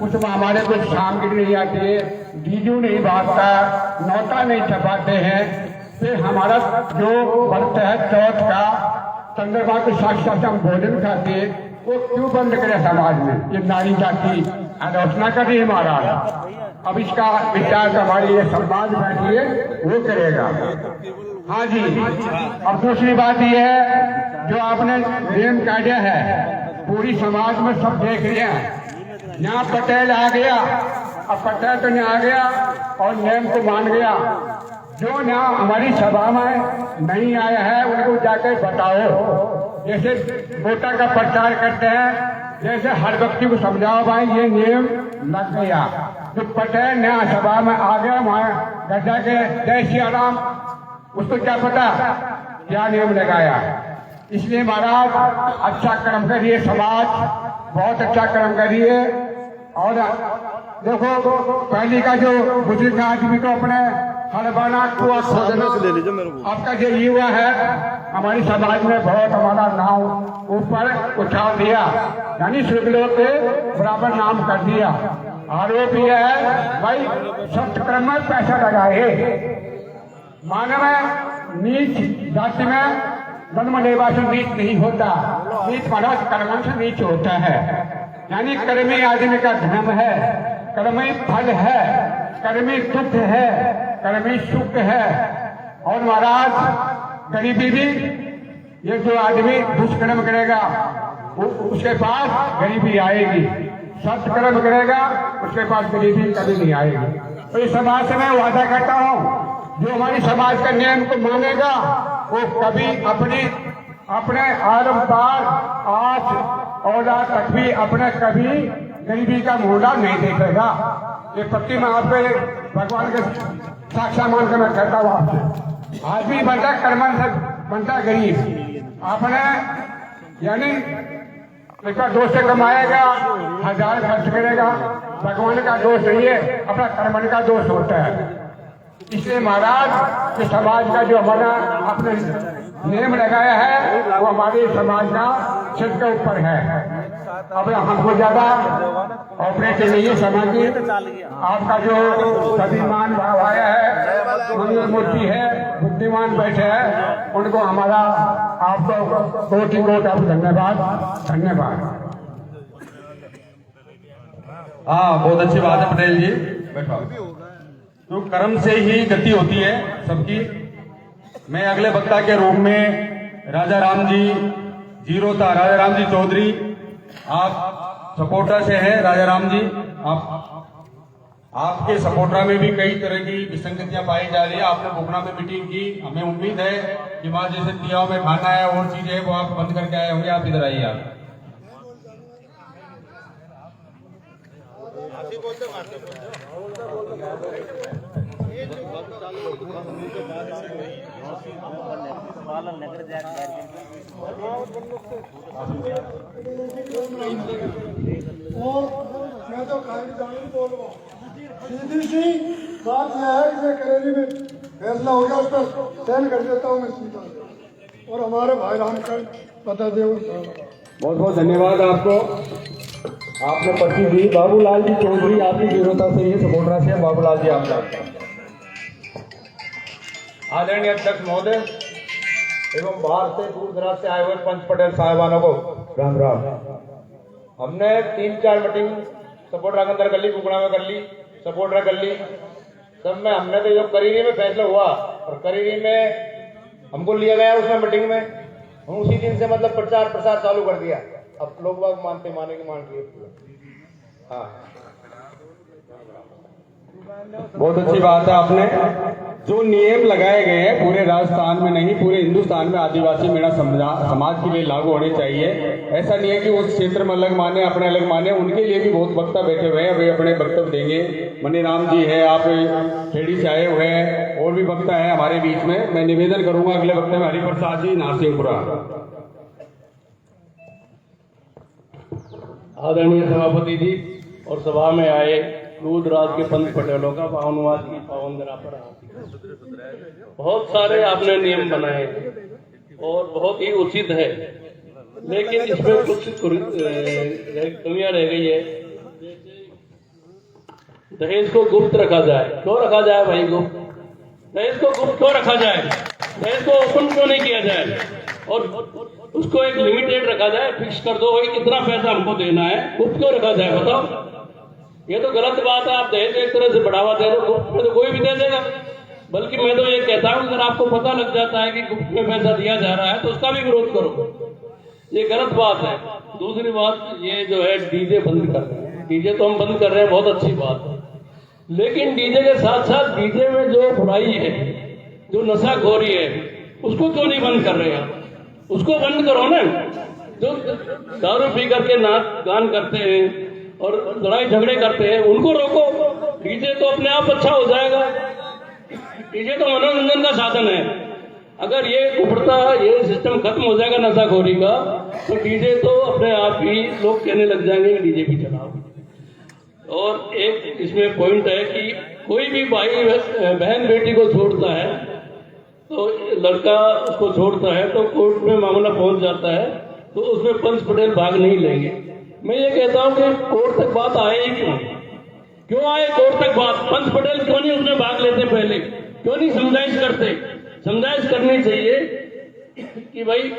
उसमें हमारे कुछ सामग्री नहीं आती है, डीजू नहीं बांटता, नौता नहीं छपाते हैं। फिर हमारा जो व्रत है चौथ का, चंद्रमा के साक्षात हम भोजन खाते हैं, वो क्यों बंद करे समाज में? ये नारी जाति आलोचना कर रही है महाराज। अब इसका विचार हमारी ये समाज बैठी है वो करेगा। हाँ जी। अब दूसरी बात ये है जो आपने नियम काटा है, पूरी समाज में सब देख रहे हैं। यहाँ पटेल आ गया, अब पटेल तो नहीं आ गया और नियम को मान गया। जो ना हमारी सभा में नहीं आया है उनको जाकर बताओ। जैसे वोटा का प्रचार करते हैं, जैसे हर व्यक्ति को समझाओ भाई ये नियम लग गया। जो पटेल नया सभा में आ गया वहाँ गजा के जय सिया राम, उसको क्या पता क्या नियम लगाया। इसलिए महाराज अच्छा कर्म करिए, समाज बहुत अच्छा कर्म करिए। और देखो पहले का जो बुजुर्ग आदमी को अपने हड़बड़ा कुआ खोदना, आपका जो युवा है हमारी समाज में बहुत हमारा नाम ऊपर उठा दिया, यानी शुक्लों के बराबर नाम कर दिया। आरोप यह है भाई सत्कर्म में पैसा लगाए, मानव नीच जाति में जन्म लेवा से नीच नहीं होता, नीच महाराज कर्म से नीच होता है। यानी कर्मी आदमी का धर्म है, कर्मी फल है, कर्मी दुख है, कर्मी सुख है। और महाराज गरीबी भी, ये जो आदमी दुष्कर्म करेगा उसके पास गरीबी आएगी, सत्कर्म करेगा उसके पास गरीबी कभी नहीं आएगी। तो इस समाज से मैं वादा करता हूँ जो हमारी समाज का नियम को मानेगा वो कभी अपने आरंपार आज औलाद तक भी अपने कभी गरीबी का मुंडा नहीं देखेगा। ये पत्ती में आप भगवान के साक्षात मान कर मैं कहता हूँ आपसे, आदमी बनता कर्मन से बनता गरीब। आपने यानी इसका दोष से कमाएगा, 1000 खर्च करेगा, भगवान का दोष नहीं है, अपना कर्मन का दोष होता है। इसलिए महाराज इस समाज का जो हमारा आपने नियम लगाया है वो हमारे समाज का सिर के ऊपर है। अब हमको ज्यादा ऑपरेशन नहीं है समाज की। आपका जो स्वाभिमान भाव आया है, मंगल मूर्ति है, बुद्धिमान बैठे हैं, उनको हमारा आपको कोटि कोटि आप धन्यवाद। हाँ, बहुत अच्छी बात है पटेल जी, बैठो। तो कर्म से ही गति होती है सबकी। मैं अगले वक्ता के रूप में राजा राम जी जीरोता, राजा राम जी चौधरी, आप सपोर्टर से हैं राजा राम जी। आपके सपोर्टर में भी कई तरह की विसंगतियां पाई जा रही है। आपने बोकना में मीटिंग की, हमें उम्मीद है कि वहां जैसे तियाओं में खाना है और चीजें वो आप बंद करके आए होंगे। आप इधर आइए। आप और मैं तो बोल रहा हूँ, सीधी सी बात यह है कि करेली में फैसला हो गया, उस पर सहन कर देता हूँ मैं सीधा। और हमारे भाई राम का बता दे। बहुत बहुत धन्यवाद आपको, आपने पर्ची दी। बाबूलाल जी चौधरी आपकी जीरोता से ये सपोर्टर से बाबूलाल जी आपका। आदरणीय अध्यक्ष महोदय एवं बाहर से दूर दराज से आए हुए पंच पटेल साहिबानों को राम राम। हमने 3-4 मीटिंग सपोर्टर के अंदर कर ली, कुकड़ा में कर ली, सपोर्टर कर ली, सब में हमने तो जो करीरी में फैसला हुआ और करीरी में हमको लिया गया उसमें मीटिंग में, हम उसी दिन से मतलब प्रचार प्रसार चालू कर दिया। अब लोग बाग मानते माने की मान रही। हाँ, बहुत अच्छी बात है। आपने जो नियम लगाए गए हैं पूरे राजस्थान में नहीं पूरे हिंदुस्तान में आदिवासी मेरा समाज के लिए लागू होने चाहिए। ऐसा नहीं है कि उस क्षेत्र में अलग माने अपने अलग माने, उनके लिए भी बहुत वक्ता बैठे हुए हैं, वे अपने वक्तव्य देंगे। मनीराम जी है, आप खेड़ी से आए हुए हैं, और भी वक्ता है हमारे बीच में। मैं निवेदन करूंगा अगले वक्ता में हरिप्रसाद जी नारसिंहपुरा। आदरणीय सभापति जी और सभा में आए दूर दराज के पंच पटेलों का पावनवाद की पावन धरा पर बहुत सारे आपने नियम बनाए और बहुत ही उचित है, लेकिन इसमें कुछ कमियां रह गई है। दहेज को गुप्त रखा जाए। क्यों रखा जाए भाई गुप्त? दहेज को गुप्त क्यों रखा जाए? दहेज को ओपन क्यों नहीं किया जाए और उसको एक लिमिटेड रखा जाए, फिक्स कर दो भाई कितना पैसा हमको देना है, गुप्त क्यों रखा जाए बताओ? ये तो गलत बात है। आप दहेज एक तरह से बढ़ावा दे रहे हो, गुप्त में तो कोई भी दे देगा। बल्कि मैं तो ये कहता हूं अगर आपको पता लग जाता है कि गुप्त में पैसा दिया जा रहा है तो उसका भी विरोध करो, ये गलत बात है। दूसरी बात ये जो है डीजे बंद कर रहे हैं, डीजे तो हम बंद कर रहे हैं, बहुत अच्छी बात है, लेकिन डीजे के साथ साथ डीजे में जो बुराई है, जो नशाखोरी है, उसको क्यों नहीं बंद कर रहे हैं? उसको बंद करो ना। जो दारू पी करके नाच गान करते हैं और लड़ाई झगड़े करते हैं उनको रोको। डीजे तो अपने आप अच्छा हो जाएगा, डीजे तो मनोरंजन का साधन है। अगर ये कुफरता ये सिस्टम खत्म हो जाएगा नशाखोरी का, तो डीजे तो अपने आप ही लोग कहने लग जाएंगे कि डीजे भी चलाओ। और एक इसमें पॉइंट है कि कोई भी भाई बहन बेटी को छोड़ता है तो लड़का उसको छोड़ता है तो कोर्ट में मामला पहुंच जाता है तो उसमें पंच पटेल भाग नहीं लेंगे। मैं ये कहता हूं कि कोर्ट तक बात आए ही क्यों आए कोर्ट तक बात? पंच पटेल क्यों नहीं उसमें भाग लेते? पहले क्यों नहीं समझाइश करते? समझाइश करनी चाहिए कि भाई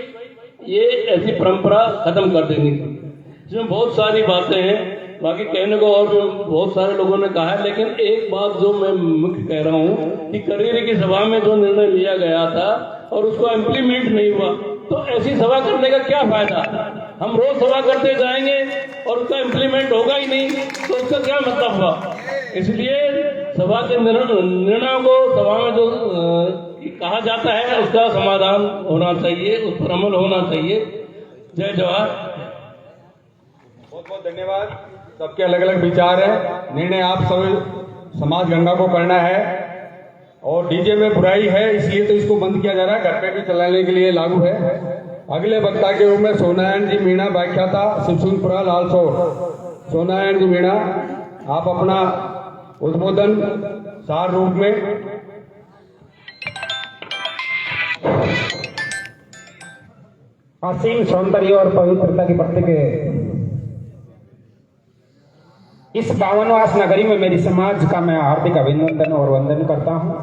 ये ऐसी परंपरा खत्म कर देनी चाहिए। इसमें बहुत सारी बातें हैं, बाकी कहने को और बहुत सारे लोगों ने कहा है, लेकिन एक बात जो मैं मुख्य कह रहा हूं कि करेरी की सभा में जो निर्णय लिया गया था और उसको इम्प्लीमेंट नहीं हुआ, तो ऐसी सभा करने का क्या फायदा? हम रोज सभा करते जाएंगे और उसका इम्प्लीमेंट होगा ही नहीं तो उसका क्या मतलब हुआ? इसलिए सभा के निर्णयों को सभा में जो कहा जाता है उसका समाधान होना चाहिए, उस पर अमल होना चाहिए। जय जवाहर। बहुत बहुत धन्यवाद। सबके अलग अलग विचार है, निर्णय आप सब समाज गंगा को करना है। और डीजे में बुराई है इसलिए तो इसको बंद किया जा रहा है, घर पे भी चलाने के लिए लागू है। अगले वक्ता के रूप में सोनारायण जी मीणा व्याख्याता शिवसुनपुरा लालसोर। सोनारायण जी मीणा आप अपना उद्बोधन सार रूप में। असीम सौंदर्य और पवित्रता की प्रतीक इस पावनवास नगरी में मेरी समाज का मैं हार्दिक अभिनंदन और वंदन करता हूं।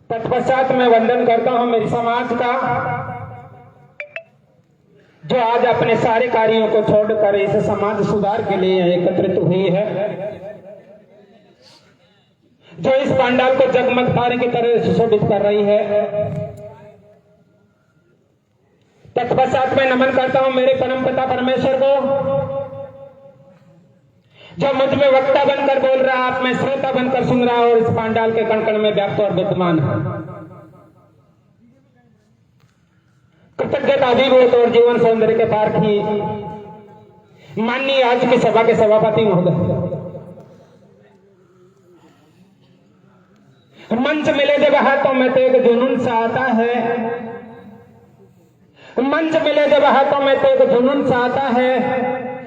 तत्पश्चात मैं वंदन करता हूं मेरी समाज का जो आज अपने सारे कार्यों को छोड़कर इस समाज सुधार के लिए एकत्रित हुई है, जो इस पंडाल को जगमग तारे की तरह सुशोभित कर रही है। तत्पश्चात मैं नमन करता हूं मेरे परम पिता परमेश्वर को जो मुझ में वक्ता बनकर बोल रहा, आप में श्रोता बनकर सुन रहा और इस पांडाल के कण कण में व्याप्त और विद्यमान है। कृतज्ञता अभिभूत और जीवन सौंदर्य के पारखी माननीय आज की सभा के सभापति महोदय, मंच मिले जब हाथों में तो एक जुनून सा आता है, मंच मिले जब हाथों में तो एक जुनून सा आता है,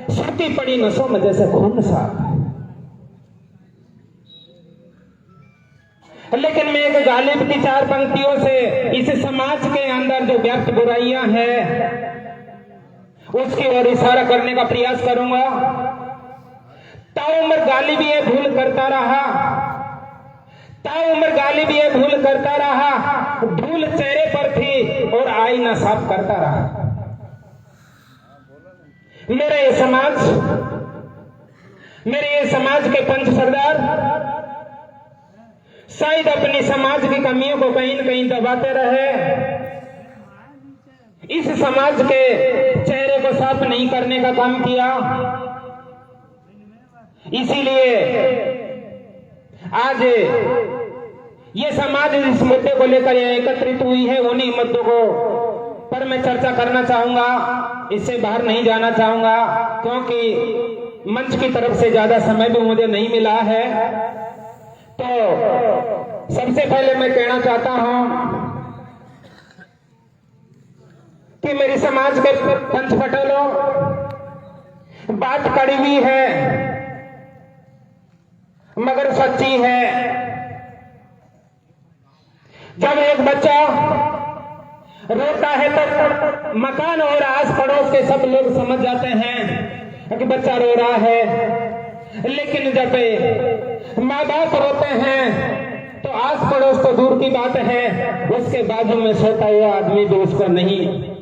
छूटी पड़ी नसों में जैसे खून सा। लेकिन मैं एक गालिब की चार पंक्तियों से इस समाज के अंदर जो व्याप्त बुराइयां हैं उसकी ओर इशारा करने का प्रयास करूंगा। ताउम्र गालिब ये भूल करता रहा, ताउम्र गालिब ये भूल करता रहा, धूल चेहरे पर थी और आईना साफ करता रहा। मेरे ये समाज के पंच सरदार शायद अपनी समाज की कमियों को कहीं न कहीं दबाते रहे, इस समाज के चेहरे को साफ नहीं करने का काम किया। इसीलिए आज ये समाज इस मुद्दे को लेकर एकत्रित हुई है। उन्हीं मुद्दों को पर मैं चर्चा करना चाहूंगा, इससे बाहर नहीं जाना चाहूंगा क्योंकि मंच की तरफ से ज्यादा समय भी मुझे नहीं मिला है। तो सबसे पहले मैं कहना चाहता हूं कि मेरी समाज के पंच पटेलों, बात कड़वी है मगर सच्ची है। जब एक बच्चा रोता है तो मकान और आस पड़ोस के सब लोग समझ जाते हैं कि बच्चा रो रहा है। लेकिन जब माँ बाप रोते हैं तो आस पड़ोस तो दूर की बात है, उसके बाजू में सोता हुआ आदमी भी उसको नहीं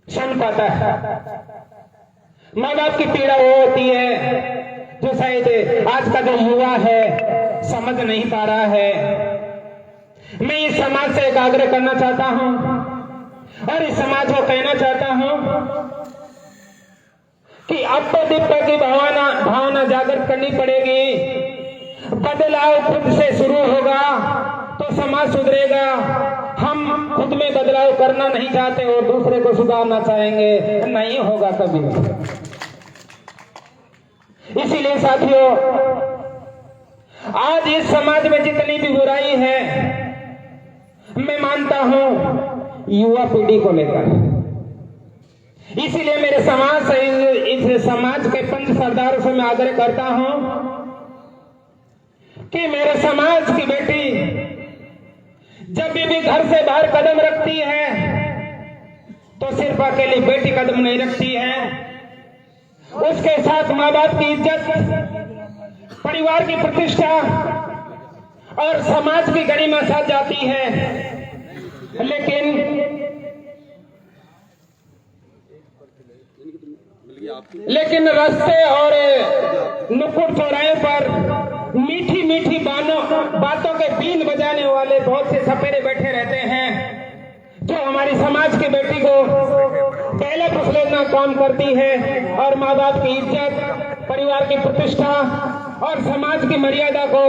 सुन पाता है। माँ बाप की पीड़ा वो होती है जो शायद आज का जो युवा है समझ नहीं पा रहा है। मैं इस समाज से एक आग्रह करना चाहता हूं और इस समाज को कहना चाहता हूं कि अब तो दीपक की भावना जागृत करनी पड़ेगी। बदलाव खुद से शुरू होगा तो समाज सुधरेगा। हम खुद में बदलाव करना नहीं चाहते और दूसरे को सुधारना चाहेंगे, नहीं होगा कभी। इसीलिए साथियों, आज इस समाज में जितनी भी बुराई है, मैं मानता हूं युवा पीढ़ी को लेकर। इसीलिए मेरे समाज से, इस समाज के पंच सरदारों से मैं आग्रह करता हूं कि मेरे समाज की बेटी जब भी घर से बाहर कदम रखती है तो सिर्फ अकेली बेटी कदम नहीं रखती है, उसके साथ माँ बाप की इज्जत, परिवार की प्रतिष्ठा और समाज की गरिमा साथ जाती है। लेकिन रास्ते और नुक्कड़ चौराहे पर मीठी मीठी बातों के बीन बजाने वाले बहुत से सपेरे बैठे रहते हैं, जो हमारी समाज की बेटी को पहले फुसलेना काम करती है और माँ बाप की इज्जत, परिवार की प्रतिष्ठा और समाज की मर्यादा को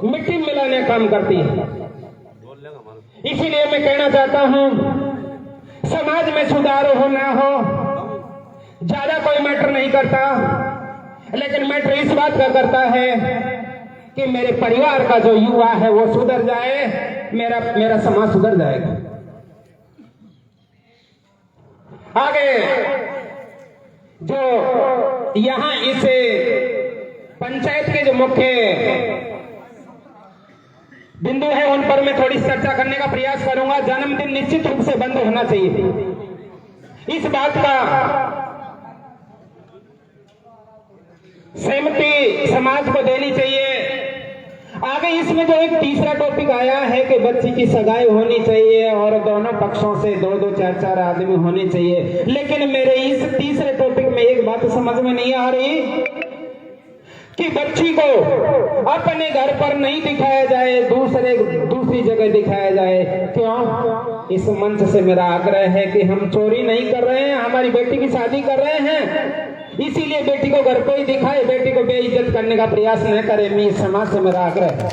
मिट्टी में मिलाने का काम करती है। इसीलिए मैं कहना चाहता हूं, समाज में सुधार हो ना हो, ज्यादा कोई मैटर नहीं करता, लेकिन मैटर इस बात का करता है कि मेरे परिवार का जो युवा है वो सुधर जाए, मेरा समाज सुधर जाएगा। आगे जो यहां इस पंचायत के जो मुख्य बिंदु है उन पर मैं थोड़ी चर्चा करने का प्रयास करूंगा। जन्मदिन निश्चित रूप से बंद होना चाहिए, इस बात का सहमति समाज को देनी चाहिए। आगे इसमें जो एक तीसरा टॉपिक आया है कि बच्ची की सगाई होनी चाहिए और दोनों पक्षों से 2-2, 4-4 आदमी होने चाहिए, लेकिन मेरे इस तीसरे टॉपिक में एक बात समझ में नहीं आ रही कि बच्ची को अपने घर पर नहीं दिखाया जाए, दूसरी जगह दिखाया जाए। क्यों? इस मंच से मेरा आग्रह है कि हम चोरी नहीं कर रहे हैं, हमारी बेटी की शादी कर रहे हैं, इसीलिए बेटी को घर पे ही दिखाए, बेटी को बेइज्जत करने का प्रयास न करें। मैं इस समाज से मेरा आग्रह है।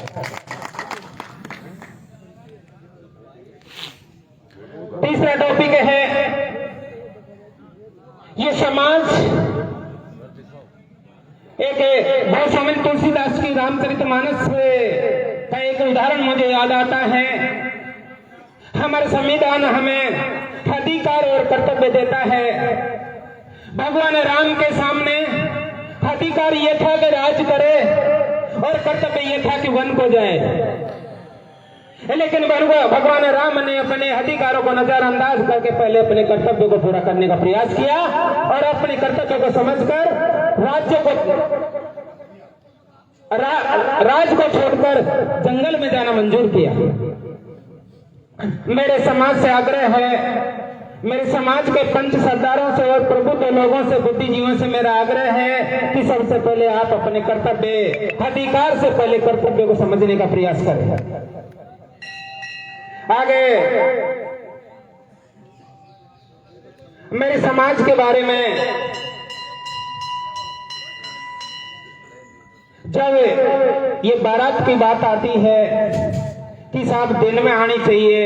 तीसरा टॉपिक है, ये समाज एक बहुत तुलसीदास की रामचरितमानस का एक उदाहरण मुझे याद आता है। हमारा संविधान हमें अधिकार और कर्तव्य देता है। भगवान राम के सामने अधिकार ये था कि राज करे और कर्तव्य ये था कि वन को जाए, लेकिन भगवान राम ने अपने अधिकारों को नजरअंदाज करके पहले अपने कर्तव्य को पूरा करने का प्रयास किया और अपने कर्तव्य को समझकर राज को छोड़कर जंगल में जाना मंजूर किया। मेरे समाज से आग्रह है, मेरे समाज के पंच सरदारों से और प्रबुद्ध लोगों से, बुद्धिजीवियों से मेरा आग्रह है कि सबसे पहले आप अपने कर्तव्य, अधिकार से पहले कर्तव्य को समझने का प्रयास करें। आगे मेरे समाज के बारे में जब ये बारात की बात आती है कि साहब दिन में आनी चाहिए,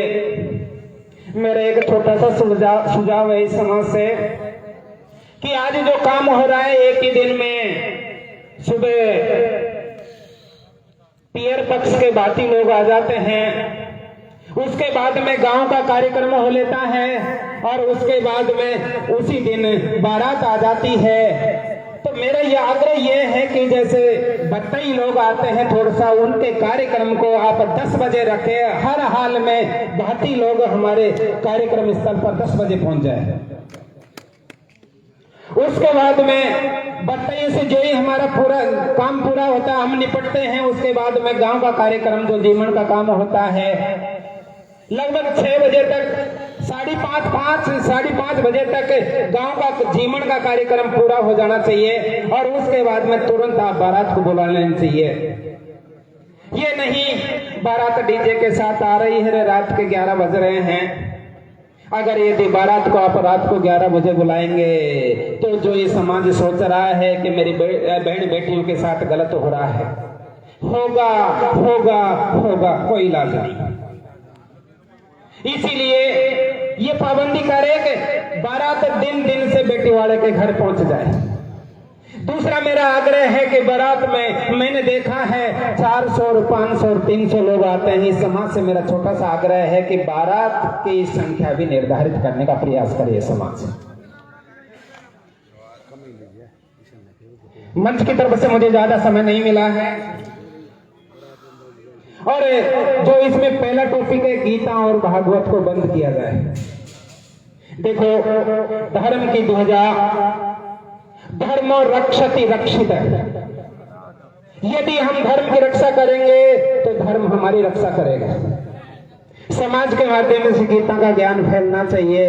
मेरा एक छोटा सा सुझाव है इस समाज से कि आज जो काम हो रहा है एक ही दिन में, सुबह पियर पक्ष के बाती लोग आ जाते हैं, उसके बाद में गांव का कार्यक्रम हो लेता है और उसके बाद में उसी दिन बारात आ जाती है। तो मेरा यह आग्रह यह है कि जैसे बत्तई लोग आते हैं, थोड़ा सा उनके कार्यक्रम को आप 10 बजे रखें, हर हाल में भाती लोग हमारे कार्यक्रम स्थल पर 10 बजे पहुंच जाए। उसके बाद में बताइए से जो ही हमारा पूरा काम पूरा होता है, हम निपटते हैं, उसके बाद में गांव का कार्यक्रम जो जीवन का काम होता है लगभग 6 बजे तक, 5:30 बजे तक गांव का जीवन का कार्यक्रम पूरा हो जाना चाहिए और उसके बाद में तुरंत आप बारात को बुला लेना चाहिए। ये नहीं बारात डीजे के साथ आ रही है, रात के 11 बज रहे हैं। अगर यदि बारात को आप रात को 11 बजे बुलाएंगे तो जो ये समाज सोच रहा है कि मेरी बहन बेटियों के साथ गलत हो रहा है, होगा होगा होगा, कोई इलाज नहीं। इसीलिए ये पाबंदी करे कि बारात दिन से बेटी वाले के घर पहुंच जाए। दूसरा मेरा आग्रह है कि बारात में मैंने देखा है 400 और 500 और 300 लोग आते हैं। इस समाज से मेरा छोटा सा आग्रह है कि बारात की संख्या भी निर्धारित करने का प्रयास करे समाज। मंच की तरफ से मुझे ज्यादा समय नहीं मिला है और जो इसमें पहला टॉपिक है गीता और भागवत को बंद किया जाए। देखो, धर्म की ध्वजा धर्मो रक्षति रक्षित है। यदि हम धर्म की रक्षा करेंगे तो धर्म हमारी रक्षा करेगा। समाज के माध्यम से गीता का ज्ञान फैलना चाहिए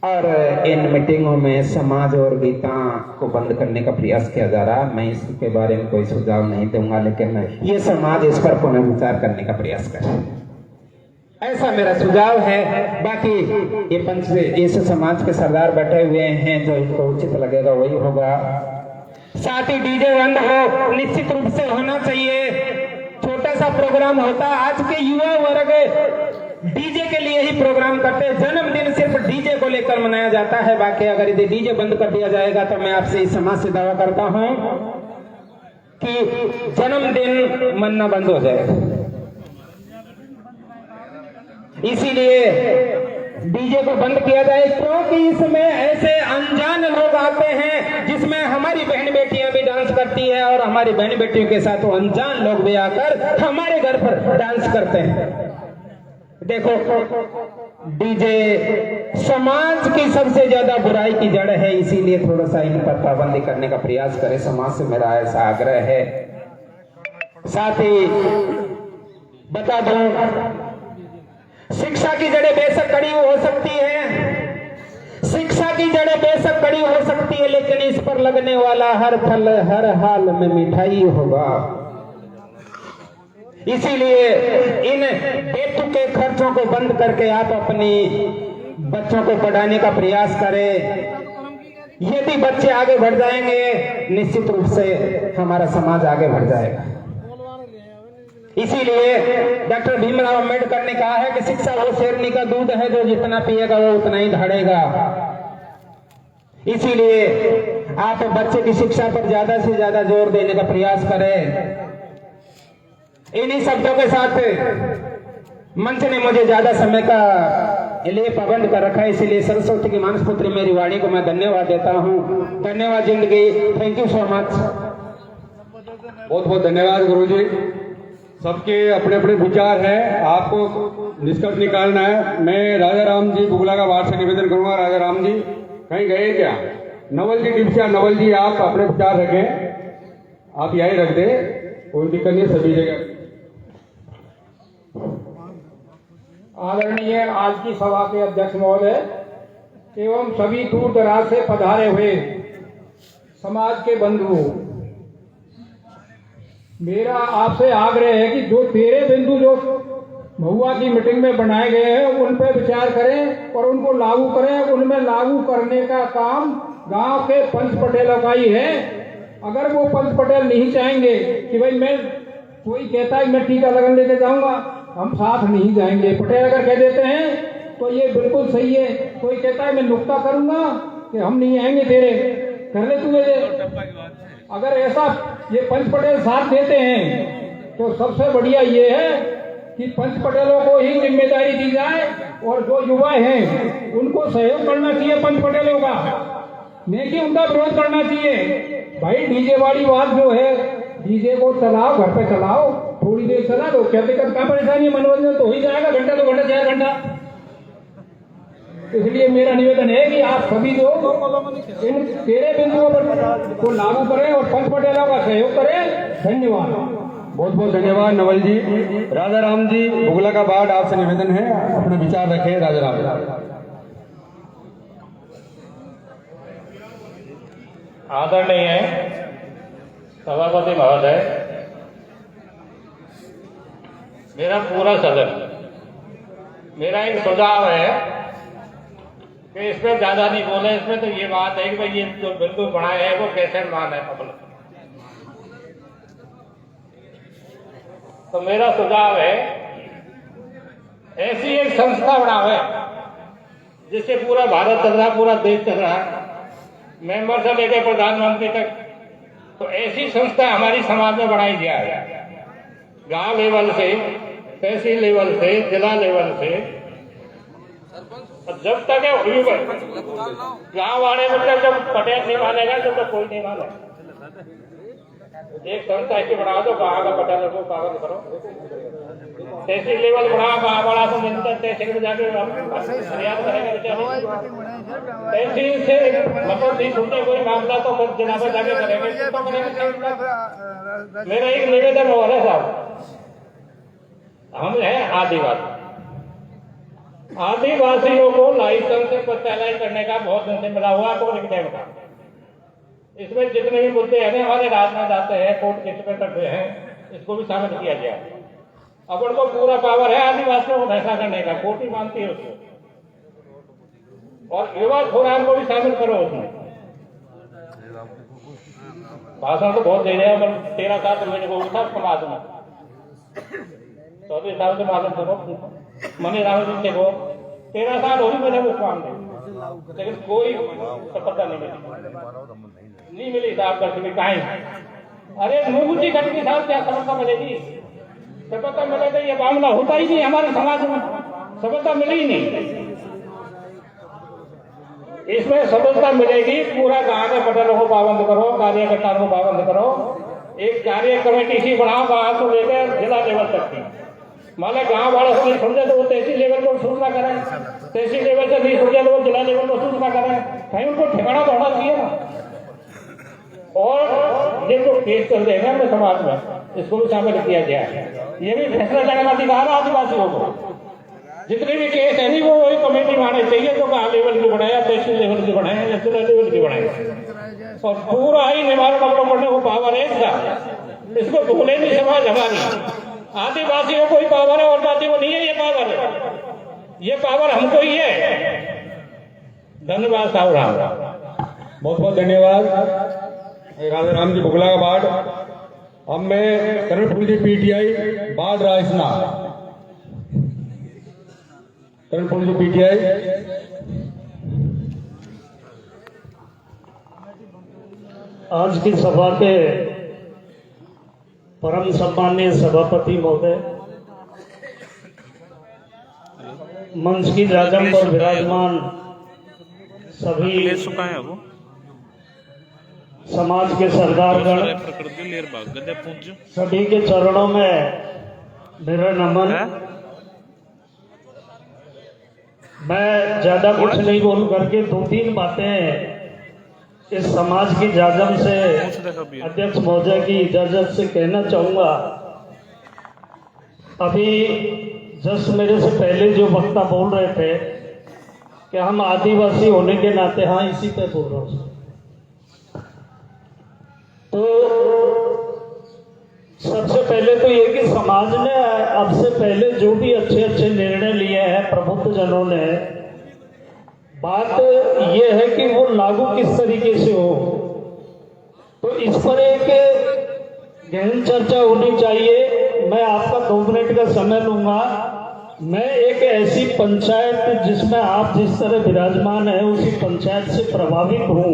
और इन मीटिंगों में समाज और गीता को बंद करने का प्रयास किया जा रहा। मैं इसके बारे में कोई सुझाव नहीं दूंगा, लेकिन ये समाज इस पर पुनर्विचार करने का प्रयास करे, ऐसा मेरा सुझाव है। बाकी ये पंच इस समाज के सरदार बैठे हुए हैं, जो इनको उचित लगेगा वही होगा। साथ ही डीजे बंद हो, निश्चित रूप से होना चाहिए। छोटा सा प्रोग्राम होता, आज के युवा वर्ग डीजे के लिए ही प्रोग्राम करते हैं। जन्मदिन सिर्फ डीजे को लेकर मनाया जाता है। बाकी अगर यदि डीजे बंद कर दिया जाएगा तो मैं आपसे इस समाज से दावा करता हूं कि जन्मदिन मनाना बंद हो जाएगा। इसीलिए डीजे को बंद किया जाए, क्योंकि इसमें ऐसे अनजान लोग आते हैं जिसमें हमारी बहन बेटियां भी डांस करती है और हमारी बहन बेटियों के साथ वो अनजान लोग भी आकर हमारे घर पर डांस करते हैं। देखो, डीजे समाज की सबसे ज्यादा बुराई की जड़ है, इसीलिए थोड़ा सा इन पर पाबंदी करने का प्रयास करे, समाज से मेरा ऐसा आग्रह है। साथ ही बता दूं, शिक्षा की जड़ें बेशक कड़ी हो सकती है, शिक्षा की जड़ें बेशक कड़ी हो सकती है, लेकिन इस पर लगने वाला हर फल हर हाल में मिठाई होगा। इसीलिए इन बेतुके खर्चों को बंद करके आप अपनी बच्चों को पढ़ाने का प्रयास करें। यदि बच्चे आगे बढ़ जाएंगे, निश्चित रूप से हमारा समाज आगे बढ़ जाएगा। इसीलिए डॉक्टर भीमराव अंबेडकर ने कहा है कि शिक्षा वो शेरनी का दूध है, जो जितना पिएगा वो उतना ही दहाड़ेगा। इसीलिए आप बच्चे की शिक्षा पर ज्यादा से ज्यादा जोर देने का प्रयास करें। इन्हीं शब्दों के साथ मंच ने मुझे ज्यादा समय का लिए पाबंद कर रखा है, इसीलिए सरस्वती की मानस पुत्री मेरी वाणी को मैं धन्यवाद देता हूँ। धन्यवाद जिंदगी, थैंक यू सो मच। बहुत बहुत धन्यवाद गुरुजी। सबके अपने अपने विचार हैं, आपको निष्कर्ष निकालना है। मैं राजा राम जी बुगला का बार से निवेदन करूंगा। राजा राम जी कहीं गए क्या? नवल जी डिप्सिया, नवल जी आप अपने विचार रखें, आप यही रख दें, कोई दिक्कत नहीं, सभी जगह। आदरणीय आज की सभा के अध्यक्ष महोदय एवं सभी दूर दराज से पधारे हुए समाज के बंधुओं, मेरा आपसे आग्रह है कि जो 13 बिंदु जो महुआ की मीटिंग में बनाए गए हैं उन पर विचार करें और उनको लागू करें। उनमें लागू करने का काम गांव के पंच पटेलों का ही है। अगर वो पंच पटेल नहीं चाहेंगे कि भाई मैं, कोई कहता है मैं टीका लगन लेके जाऊंगा, हम साथ नहीं जाएंगे। पटेल अगर कह देते हैं तो ये बिल्कुल सही है। कोई कहता है मैं नुक्ता करूंगा कि हम नहीं आएंगे तेरे, कर ले तू मेरे। अगर ऐसा ये पंच पटेल साथ देते हैं तो सबसे बढ़िया ये है कि पंच पटेलों को ही जिम्मेदारी दी जाए और जो युवा हैं उनको सहयोग करना चाहिए पंच पटेलों का, नहीं कि उनका विरोध करना चाहिए। भाई डीजे वाली बात जो है, डीजे को चलाओ, घर पे चलाओ, थोड़ी देर चला दो, क्या दिक्कत, क्या परेशानी, मनोरंजन तो हो ही जाएगा, घंटा 2 घंटा 4 घंटा। इसलिए मेरा निवेदन है कि आप सभी लोग इन 13 बिंदुओं पर को लागू करें और पंच पटेलों का सहयोग करें। धन्यवाद। बहुत बहुत धन्यवाद नवल जी। राजा राम जी बुगला का बाढ़ आपसे निवेदन है, अपने विचार रखें। राजा राम आदरणीय सभापति महोदय, मेरा पूरा सदन, मेरा एक सुझाव है कि इसमें ज्यादा नहीं बोले। इसमें तो ये बात है कि भाई ये जो बिंदु बनाए हैं वो कैसे माने पब्लिक। तो मेरा सुझाव है ऐसी एक संस्था बनावे जिससे पूरा भारत चल रहा है, पूरा देश चल रहा है, मेंबर से लेकर प्रधानमंत्री तक। तो ऐसी संस्था हमारी समाज में बनाई जाए, गांव लेवल से, तहसील लेवल से, जिला लेवल से। जब तक है गांव वाले मतलब जब पटेल नहीं मानेगा जब तक कोई नहीं मानेगा। एक संस्था ऐसी बढ़ा दो, गाँव का पटेल को पाबंद करो। तहसील लेवल बढ़ाओ, गाँव वाला तो मिलता तहसील में जाके फरियाद करेंगे। तहसील से मतलब नहीं सुनते कोई मामला तो जिला में जाके करेंगे। मेरा एक निवेदन हो रहा है साहब, हम हैं आदिवासी, आदिवासियों को लाइसेंस से पंचायत करने का बहुत दिन से मिला हुआ को लिखने का। इसमें जितने भी मुद्दे हैं हमारे राज्य में जाते हैं, कोर्ट केस में करते हैं, इसको भी शामिल किया गया। अब उनको पूरा पावर है आदिवासियों को फैसला करने का, कोर्ट ही मानती है उसको। और युवा फोरम को भी शामिल करो उसमें। भाषण तो बहुत दे रहे हैं, पर 13 साल तो मेरे को उठा समाज में 14 साल से मालूम करो। मनी राम जी से वो 13 साल हो गए मेरे को काम दे, लेकिन कोई सफलता नहीं मिली साहब कर सके कहीं। अरे मुंगूची घटनी साहब क्या सफलता मिलेगी? सफलता मिले तो ये मामला होता ही नहीं हमारे समाज में, सफलता मिली ही नहीं। इसमें सफलता मिलेगी पूरा गांव के पटेलों को पाबंद करो, कार्यकर्ताओं को पाबंद करो। एक कार्य कमेटी सी बनाओ गांव को लेकर जिला लेवल तक की। माने गांव वाले से नहीं समझे तो वो तहसील लेवल पर सूचना करें, तहसील लेवल से नहीं समझे तो वो जिला लेवल पर सूचना करें। कहीं उनको ठिकाना तो होना चाहिए ना। और ये जो केस चल रहे हैं अपने समाज में, इसको भी शामिल किया जाए। ये भी फैसला लेने का अधिकार है आदिवासियों को। जितने भी केस है नहीं वो वही कमेटी माने चाहिए, तो गांव लेवल की बनाए, तहसील लेवल की बनाए या जिला लेवल की बनाए। और पूरा ही निवारण करने को पावर है इसका। इसको भूले नहीं समाज हमारी। आदिवासियों को ही पावर है और जाति को नहीं है। ये पावर है, ये पावर हमको ही है। धन्यवाद साहब राम। बहुत बहुत धन्यवाद राजा राम जी बुगला का बाढ़। अब मैं कर्णफूल जी पीटीआई बाढ़ राजसना, कर्णफूल जी पीटीआई। आज की सभा के परम सम्माननीय सभापति महोदय, मंच की राजम पर विराजमान सभी समाज के सरदारगण, सभी के चरणों में मेरा नमन। मैं ज्यादा कुछ नहीं बोल करके 2-3 बातें इस समाज की जाजम से अध्यक्ष महोदय की इजाजत से कहना चाहूंगा। अभी जस्ट मेरे से पहले जो वक्ता बोल रहे थे कि हम आदिवासी होने के नाते, हाँ इसी पे बोल रहा हूँ। तो सबसे पहले तो ये कि समाज ने अब से पहले जो भी अच्छे अच्छे निर्णय लिए हैं प्रबुद्ध जनों ने, बात ये है कि वो लागू किस तरीके से हो। तो इस पर एक गहन चर्चा होनी चाहिए। मैं आपका 2 मिनट का समय लूंगा। मैं एक ऐसी पंचायत जिसमें आप जिस तरह विराजमान है उसी पंचायत से प्रभावित हूँ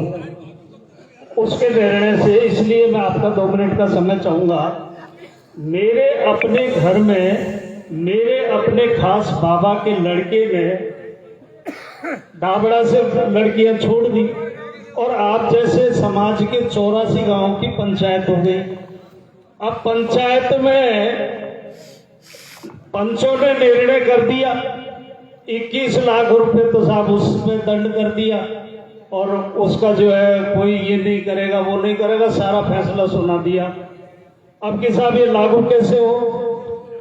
उसके निर्णय से, इसलिए मैं आपका 2 मिनट का समय चाहूंगा। मेरे अपने घर में मेरे अपने खास बाबा के लड़के ने डाबड़ा से लड़कियां छोड़ दी और आप जैसे समाज के 84 गांव की पंचायत हो गई। अब पंचायत में पंचों ने निर्णय कर दिया 21 लाख रुपए तो साहब उसमें दंड कर दिया, और उसका जो है कोई ये नहीं करेगा वो नहीं करेगा, सारा फैसला सुना दिया। अब कि साहब ये लागू कैसे हो?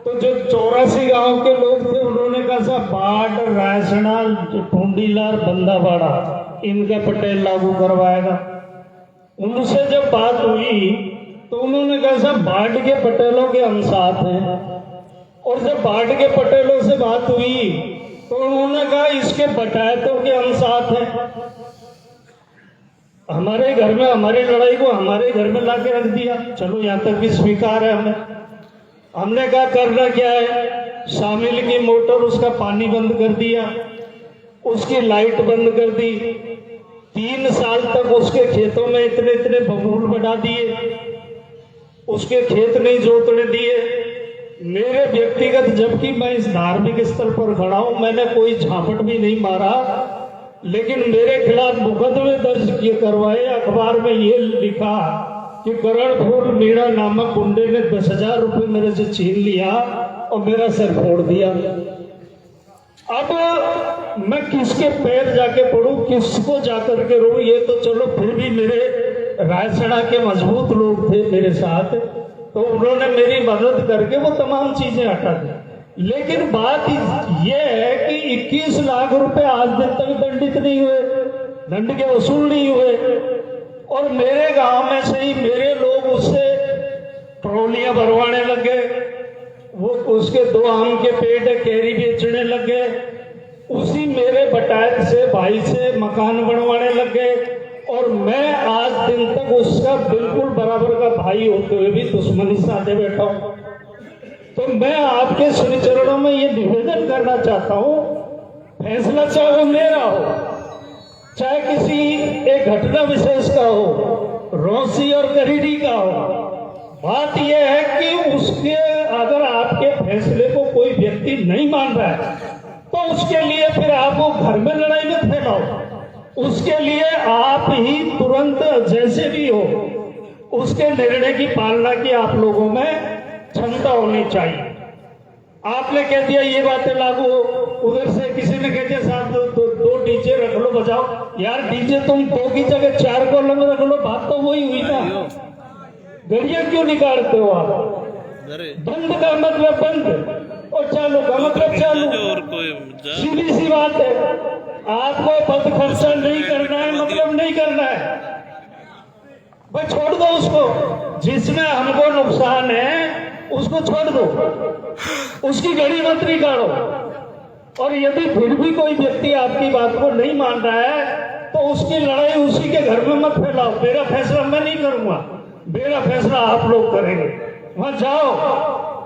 तो जो 84 गांव के लोग थे उन्होंने कहा साहब बाट, रायसना, टूंडीलार, बंदाबाड़ा इनका पटेल लागू करवाएगा। उनसे जब बात हुई तो उन्होंने कहा साहब बाट के पटेलों के हम साथ हैं, और जब बाट के पटेलों से बात हुई तो उन्होंने कहा इसके बटायतों के हम साथ हैं। हमारे घर में हमारी लड़ाई को हमारे घर में लाके रख दिया। चलो यहाँ तक भी स्वीकार है हमें। हमने कहा करना क्या है, शामिल की मोटर उसका पानी बंद कर दिया, उसकी लाइट बंद कर दी, 3 साल तक उसके खेतों में इतने इतने बबूल बढ़ा दिए, उसके खेत नहीं जोतने दिए। मेरे व्यक्तिगत, जबकि मैं इस धार्मिक स्थल पर खड़ा हूं, मैंने कोई झापट भी नहीं मारा, लेकिन मेरे खिलाफ मुकदमे दर्ज किए करवाए। अखबार में ये लिखा कि करणपुर मीणा नामक गुंडे ने 10,000 रुपये मेरे से छीन लिया और मेरा सर फोड़ दिया। अब मैं किसके पैर जाके पड़ूं, किसको जाकर के रो? ये तो चलो फिर भी मेरे रायसना के मजबूत लोग थे मेरे साथ, तो उन्होंने मेरी मदद करके वो तमाम चीजें हटा दी। लेकिन बात ये है कि 21 लाख रुपए आज दिन तक दंडित नहीं हुए, दंड के वसूल नहीं हुए, और मेरे गांव में से ही मेरे लोग उससे ट्रॉलियां भरवाने लगे। वो उसके 2 आम के पेड़ कैरी बेचने लगे, उसी मेरे बटायत से भाई से मकान बनवाने लगे, और मैं आज दिन तक उसका बिल्कुल बराबर का भाई होते हुए भी दुश्मनी साधे बैठा हूं। तो मैं आपके श्री चरणों में ये निवेदन करना चाहता हूं, फैसला चाहे वो मेरा हो, चाहे किसी एक घटना विशेष का हो, रौसी और करीडी का हो, बात यह है कि उसके अगर आपके फैसले को कोई व्यक्ति नहीं मान रहा है तो उसके लिए फिर आप वो घर में लड़ाई में फैलाओ। उसके लिए आप ही तुरंत जैसे भी हो उसके निर्णय की पालना की आप लोगों में क्षमता होनी चाहिए। आपने कह दिया ये बातें लागू हो, उधर से किसी ने कह दिया साहब दो डीजे रख लो बजाओ। यार डीजे तुम 2 की जगह 4 कॉलम रख लो, बात तो वही हुई ना। गड़िया क्यों निकालते हो आप? बंद का मतलब बंद और चालू का मतलब चालू, सीधी सी बात है। आपको बंद खर्चा नहीं करना है मतलब नहीं करना है, भाई छोड़ दो उसको। जिसमें हमको नुकसान है उसको छोड़ दो, उसकी घड़ी मत निकालो। और यदि फिर भी कोई व्यक्ति आपकी बात को नहीं मान रहा है तो उसकी लड़ाई उसी के घर में मत फैलाओ। मेरा फैसला मैं नहीं करूंगा, मेरा फैसला आप लोग करेंगे। वहां जाओ,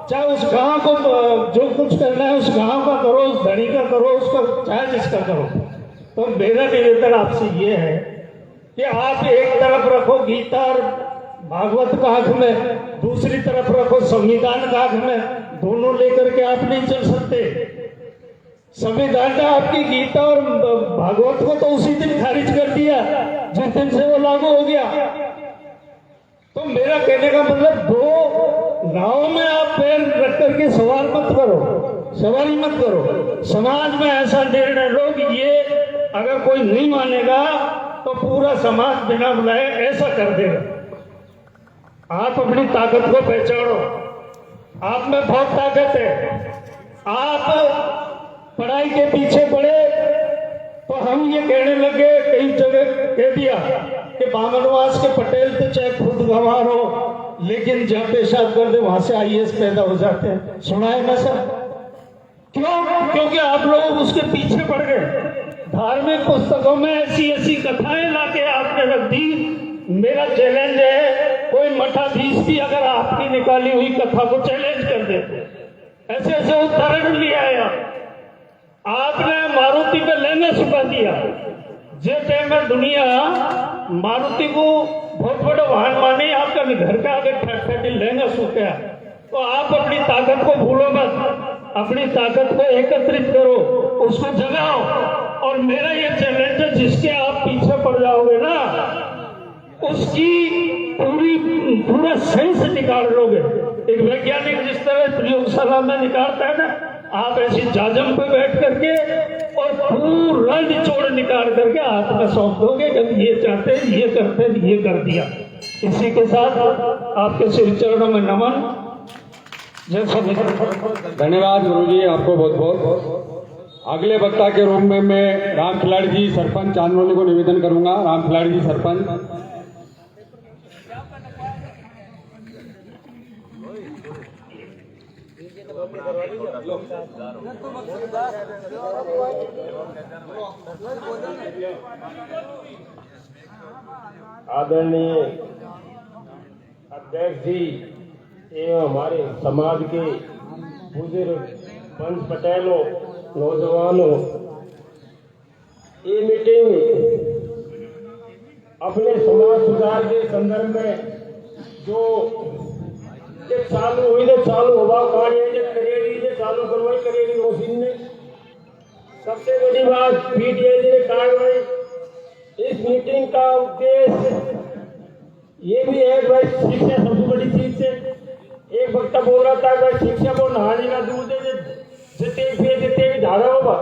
चाहे उस गांव को जो कुछ करना है उस गांव का करो, उस धनी का करो, उसका चाहे जिसका करो। तो मेरा निवेदन आपसे ये है कि आप एक तरफ रखो गीता और भागवत का आंख में, दूसरी तरफ रखो संविधान का आंख में, दोनों लेकर के आप नहीं चल सकते। संविधान ने आपकी गीता और भागवत को तो उसी दिन खारिज कर दिया जिस दिन से वो लागू हो गया। तो मेरा कहने का मतलब 2 नावों में आप पैर रख करके सवाल मत करो, सवारी मत करो। समाज में ऐसा निर्णय लो कि ये अगर कोई नहीं मानेगा तो पूरा समाज बिना बुलाए ऐसा कर देगा। आप अपनी ताकत को पहचानो, आप में बहुत ताकत है। आप पढ़ाई के पीछे पड़े तो हम ये कहने लगे, कई जगह कह दिया कि बामनवास के पटेल तो चाहे खुद गंवार हो लेकिन जहाँ पेशाब कर दे वहां से IAS पैदा हो जाते हैं। सुना है ना सर? क्यों? क्योंकि आप लोग उसके पीछे पड़ गए। धार्मिक पुस्तकों में ऐसी ऐसी कथाएं लाके आपने रख दी। मेरा चैलेंज है, कोई मठाधीश भी अगर आपकी निकाली हुई कथा को चैलेंज कर देते। ऐसे ऐसे उदाहरण लिया है। आपने मारुति पे लहंगा सुखा दिया। जिस टाइम में दुनिया मारुति को बहुत बड़ा वाहन माने, आपका घर का आगे ठहर लहंगा सूख गया। तो आप अपनी ताकत को भूलो मत, अपनी ताकत को एकत्रित करो, उसको जगाओ। और मेरा ये चैलेंज है, जिसके आप पीछे पड़ जाओगे ना उसकी पूरा सही से निकाल लोगे। एक वैज्ञानिक जिस तरह प्रयोगशाला में निकालता है ना, आप ऐसी जाजम पे बैठ करके और पूरा निचोड़ निकाल करके हाथ में सौंप दोगे कि ये चाहते ये करते ये कर दिया। इसी के साथ आपके श्री चरणों में नमन। जय श्री धन्यवाद गुरुजी, आपको बहुत बहुत। अगले वक्ता के रूप में मैं राम खिलाड़ी जी सरपंच चांदोली को निवेदन करूंगा। राम खिलाड़ी जी सरपंच। आदरणीय अध्यक्ष जी एवं हमारे समाज के बुजुर्ग पंच पटेलों, नौजवानों, ये मीटिंग अपने समाज सुधार के संदर्भ में जो चालू हुई ने चालू हुआ कहानी करेगी चालू करवाई करेगी मशीन ने। सबसे बड़ी बात पीटीआई ने कार्रवाई, इस मीटिंग का उद्देश्य ये भी है भाई शिक्षा सबसे बड़ी चीज है। एक वक्ता बोल रहा था भाई शिक्षा को नहाने का दूध है जितने भी धारा होगा।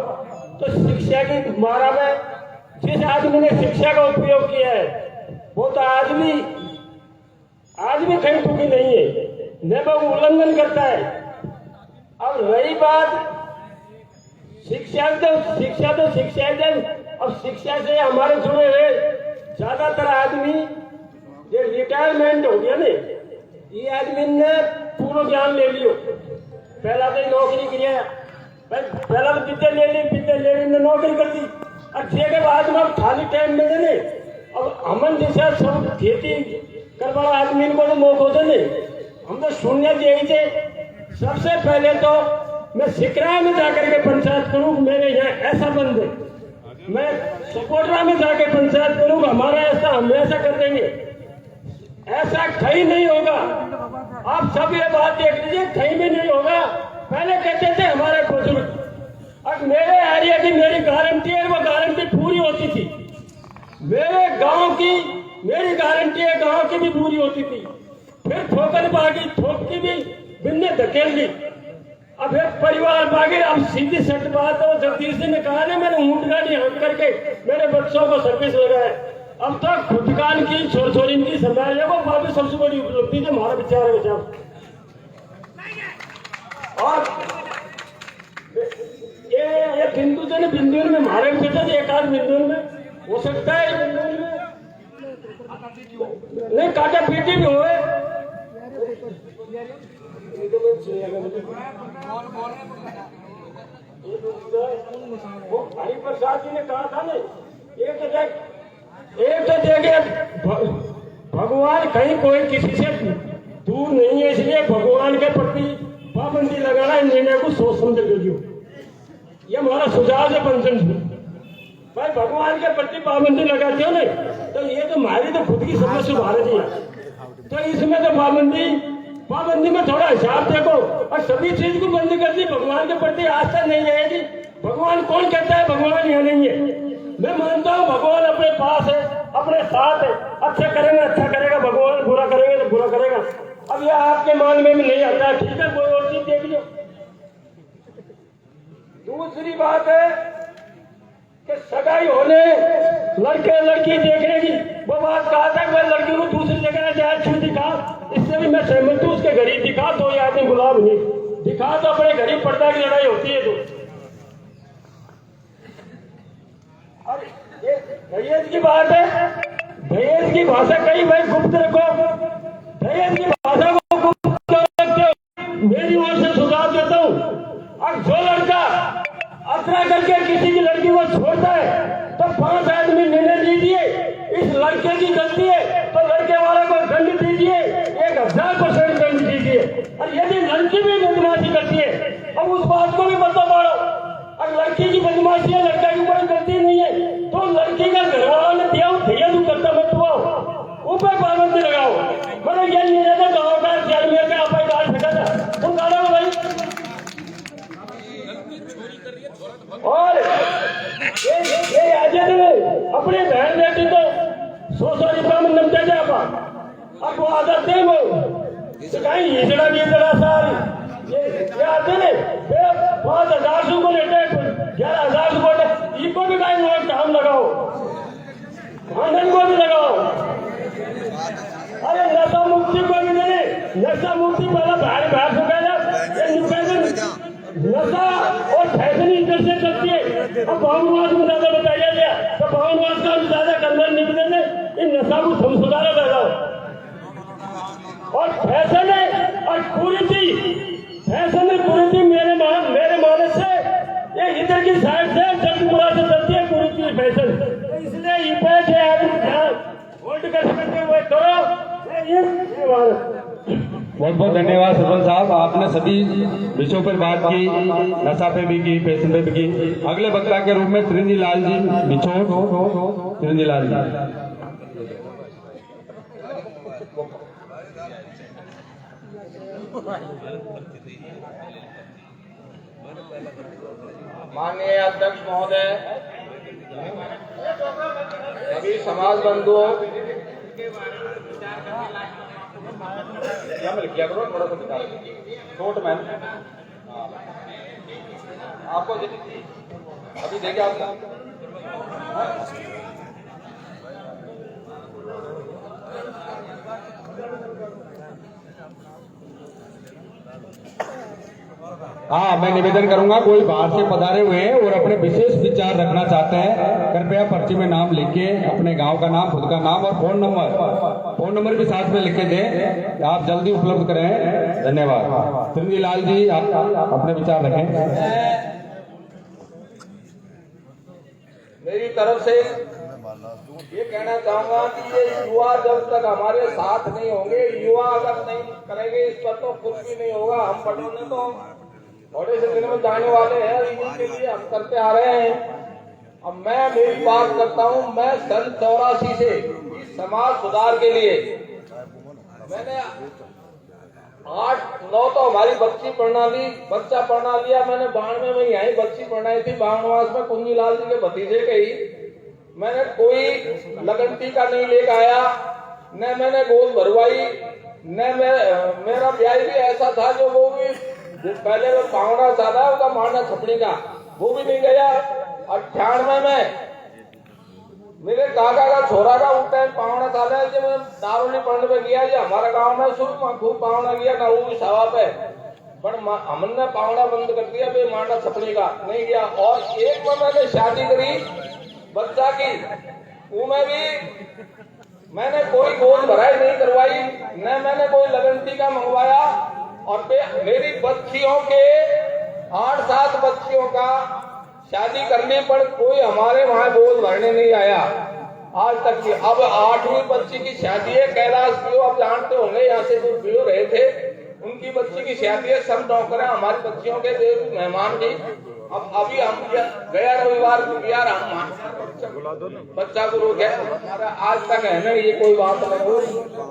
तो शिक्षा की मारा में जिस आदमी ने शिक्षा का उपयोग किया है वो तो आदमी कहीं दुखी नहीं है, न वो उल्लंघन करता है। अब रही बात शिक्षा तो शिक्षा है। अब शिक्षा से हमारे जुड़े हुए ज्यादातर आदमी ये रिटायरमेंट हो गया ने, ये आदमी ने पूर्ण ज्ञान ले लियो। पहला तो नौकरी किया, पहला तो विद्या ले ली ने नौकरी कर दी। अब छह के बाद में खाली टाइम में देने अब हमन जैसा सब खेती कर वाला आदमी को तो मौका देने हम तो सुनने यही थे। सबसे पहले तो मैं सिकरा में जाकर के पंचायत करूँ, मेरे यहाँ ऐसा बंद है। मैं सपोटरा में जाकर पंचायत करूँ, हमारा ऐसा हम ऐसा कर देंगे, ऐसा कहीं नहीं होगा। आप सब ये बात देख लीजिए, कहीं भी नहीं होगा। पहले कहते थे हमारे बुजुर्ग, अब मेरे एरिया की मेरी गारंटी है, वो गारंटी पूरी होती थी। मेरे गांव की मेरी गारंटी है, गांव की भी पूरी होती थी। फिर ठोकर बागी, ठोक की भी बिन्ने धकेल दी। अब एक परिवार बागी। अब सीधी सट बात है, जगदीश जी ने कहा ना मैंने ऊँट गाड़ी हाँक करके मेरे बच्चों को सर्विस लगाया। अब तक खुदकान की छोरी की सरदार है, वो बाकी सबसे बड़ी उपलब्धि है हमारा विचार है साहब। और ये बिंदु जो बिंदु में हमारे बेटा एक आध बिंदु में हो सकता है, बिंदु में नहीं काटा पीटी भी हुए। वो भाई प्रसाद जी ने कहा था ना, एक तो देखिए भगवान कहीं कोई किसी से दूर नहीं है, इसलिए भगवान के प्रति पाबंदी लगाना निर्णय को सोच समझ के लियो। ये हमारा सुझाव है पंचन जी। भाई भगवान के प्रति पाबंदी लगाते हो ना, तो ये तो हमारी तो खुद की समझ सुधार दी है। तो इसमें तो पाबंदी में थोड़ा हिसाब देखो, और सभी चीज को बंद कर दी। भगवान के प्रति आस्था नहीं रहेगी। भगवान कौन कहता है भगवान यहाँ नहीं है? मैं मानता हूँ भगवान अपने पास है, अपने साथ है। अच्छा करेंगे अच्छा करेगा भगवान, बुरा करेंगे तो बुरा करेगा। अब यह आपके मान में नहीं आता, ठीक है, कोई और चीज देख लो। दूसरी बात है कि सगाई होने लड़के लड़की देखने की वो बात कहा था, वह लड़की को दूसरी जगह जाए छू दिखा, इससे भी मैं सहमत हूँ। उसके घड़ी दिखा, दो आदमी गुलाब नहीं दिखा तो अपने घड़ी पर्दा की लड़ाई होती है। तो और ये दहेज की बात है, दहेज की भाषा कहीं भाई गुप्त रखो, दहेज की भाषा को गुप्त रखते हो। मेरी ओर से सुझाव देता हूँ, अब जो लड़का अतरा करके किसी की लड़की को छोड़ता है तो 5 आदमी निर्णय लीजिए, इस लड़के की गलती है तो लड़के वाले को दंड दीजिए, 1000% दंड दीजिए। और यदि लड़की भी बदमाशी करती है, अब उस बात को भी बदला मारो। अब लड़की की बदमाशी है, लड़का की कोई गलती नहीं है, तो लड़की का घर वालों ने दिया भैया तू करता मत हुआ, ऊपर पाबंदी लगाओ। मतलब ये नहीं रहता गाँव का शहर में का आप गाड़ फेंका था, तुम गाड़ो भाई। और ये आजाद अपने बहन बेटी तो 100 रुपया में नमते जा पा, अब वो आदत दे वो कहीं हिजड़ा सारी ये आते ने 5,000 को लेते 11,000 को इनको भी कहीं और काम लगाओ, खानदान को भी लगाओ। अरे नशा मुक्ति को भी नहीं, नशा मुक्ति पहला बाहर बाहर हो गया, नशा और फैशन इधर से करती है। अब बावनवास में ज्यादा बताया गया तो बावनवास का ज्यादा कंधर निकले ने इन नशा को सुधारा लगाओ। और फैशन है और कुरीति, फैशन है कुरीति मेरे मानस से ये इधर की साइड से जगपुरा से चलती है कुरीति फैशन। इसलिए ये पैसे वोट कर सकते हुए करो। बहुत बहुत धन्यवाद सरपंच साहब, आपने सभी विषयों पर बात की, नशा पे भी की, फैशन पे भी की। अगले वक्ता के रूप में त्रिंजी लाल जी बिछोड़, त्रिंजी लाल जी। माननीय अध्यक्ष महोदय, सभी समाज बंधुओं, किया करो थोड़ा सा बता छोट मैन आपको अभी देखे आप हाँ, मैं निवेदन करूंगा कोई बाहर से पधारे हुए हैं और अपने विशेष विचार रखना चाहते हैं, कृपया पर्ची में नाम लिखिए, अपने गांव का नाम, खुद का नाम और फोन नंबर भी साथ में लिख के दें, आप जल्दी उपलब्ध करें। धन्यवाद। त्रिंजी लाल जी, आप अपने विचार रखें। मेरी तरफ से ये कहना चाहूंगा कि ये युवा जब तक हमारे साथ नहीं होंगे, युवा अगर नहीं करेंगे इस पर तो कुछ भी नहीं होगा। हम पटोने तो थोड़े से दिन में जाने वाले हैं, इन्हीं के लिए हम करते आ रहे हैं। अब मैं मेरी बात करता हूँ, मैं सन 84 से समाज सुधार के लिए मैंने 8-9 तो हमारी बच्चा पढ़ना लिया। मैंने 92 में यही बच्ची पढ़ाई थी, बावनवास में कुंजी लाल जी के भतीजे के ही। मैंने कोई लगन टीका नहीं लेकर आया, न मैंने गोद भरवाई, न मेरा ब्याह भी ऐसा था जो वो भी पहले वो पावना साधा उसका मारना छपड़ी का, वो भी नहीं गया। 98 में मेरे काका का छोरा का उस टाइम पावना साधा है, जब मैं दारूनी पढ़ने में गया, जो हमारा गांव में शुरू में खूब पावना गया ना, वो भी सवा पे, पर हमने पावना बंद कर दिया, बे मारना छपड़ी का नहीं गया। और एक में मैंने शादी करी बच्चा की, उनमें भी मैंने कोई गोद भराई नहीं करवाई, न मैंने कोई लगन टीका मंगवाया। और मेरी बच्चियों के 8-7 बच्चियों का शादी करने पर कोई हमारे वहां गोद भरने नहीं आया आज तक की। अब 8वीं बच्ची की शादी है, कैलाश पियो, आप जानते होंगे, यहाँ से जो पियो रहे थे, उनकी बच्ची की शादी है। सब नौकर है हमारी बच्चियों के मेहमान जी। अब अभी हम गया रविवार को यार हम बच्चा को रोके, आज तक है ना, ये कोई बात नहीं।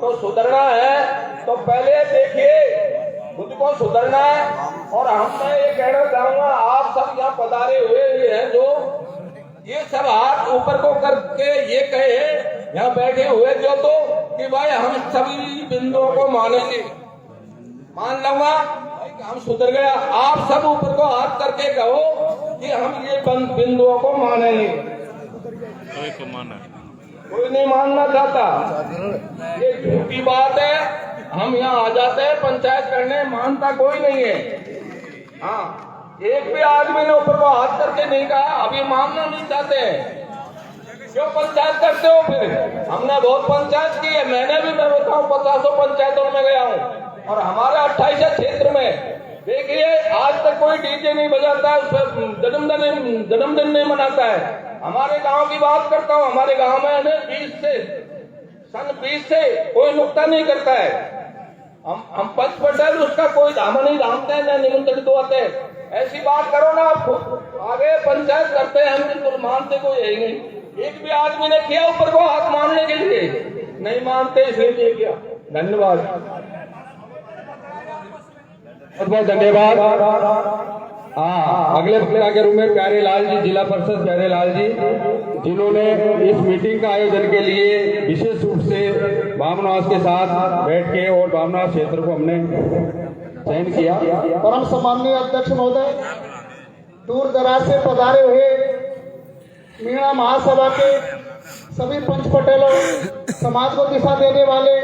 तो सुधरना है तो पहले देखिए खुद को सुधरना है। और हम मैं ये कहना चाहूंगा, आप सब यहाँ पधारे हुए ये हैं जो ये सब हाथ ऊपर को करके ये कहे यहाँ बैठे हुए जो, तो कि भाई हम सभी बिंदुओं को मानेंगे, मान लूंगा हम सुधर गया। आप सब ऊपर को हाथ करके कहो कि हम ये बिंदुओं को मानेंगे। कोई नहीं मानना चाहता, ये झूठी बात है। हम यहाँ आ जाते हैं पंचायत करने, मानता कोई नहीं है। हाँ, एक भी आदमी ने ऊपर को हाथ करके नहीं कहा, अभी मानना नहीं चाहते हैं। क्यों पंचायत करते हो फिर? हमने बहुत पंचायत की है, मैंने भी, मैं बताऊँ 50 पंचायतों में गया हूँ। और हमारे 28 क्षेत्र में देखिए आज तक कोई डीजे नहीं बजाता है, जन्मदिन नहीं मनाता है। हमारे गांव की बात करता हूँ, हमारे गांव में सन 20 से कोई नुकता नहीं करता है। हम पंच पटेल उसका कोई धामा नहीं धामते हैं, न निमंत्रित होते हैं। ऐसी बात करो ना, आप आगे पंचायत करते हैं, हम बिल्कुल मानते कोई है नहीं। एक भी आदमी ने किया ऊपर को हाथ मानने के लिए, नहीं मानते इसलिए किया। धन्यवाद, बहुत बहुत धन्यवाद। हाँ, अगले वक्ता के रूप में प्यारे लाल जी, जिला परिषद प्यारे लाल जी, जिन्होंने इस मीटिंग का आयोजन के लिए विशेष रूप से बामनवास के साथ बैठ के और बामनवास क्षेत्र को हमने चयन किया। परम सम्माननीय अध्यक्ष महोदय, दूर दराज से पधारे हुए मीणा महासभा के सभी पंच पटेलों, समाज को दिशा देने वाले,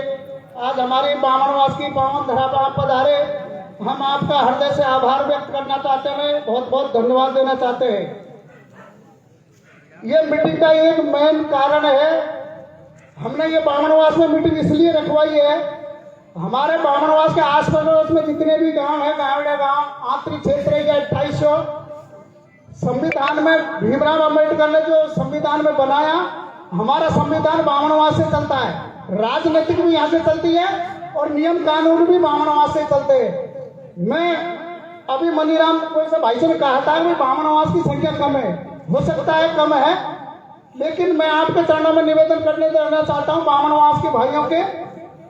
आज हमारे बामनवास की पावन धरा पर आप पधारे, हम आपका हृदय से आभार व्यक्त करना चाहते हैं, बहुत बहुत धन्यवाद देना चाहते हैं। ये मीटिंग का एक मेन कारण है, हमने ये बामनवास में मीटिंग इसलिए रखवाई है, हमारे बामनवास के आस पड़ोस में जितने भी गांव है, गावड़े गांव, आंतरिक क्षेत्र है 2800, संविधान में भीमराव अंबेडकर ने जो संविधान में बनाया, हमारा संविधान बामनवास से चलता है, राजनीतिक भी यहाँ से चलती है और नियम कानून भी बामनवास से चलते हैं। मैं अभी मनीराम से भाई से ने कहा था कि बामनवास की संख्या कम है, हो सकता है कम है, लेकिन मैं आपके चरणों में निवेदन करने देना चाहता हूँ बामनवास के भाइयों के,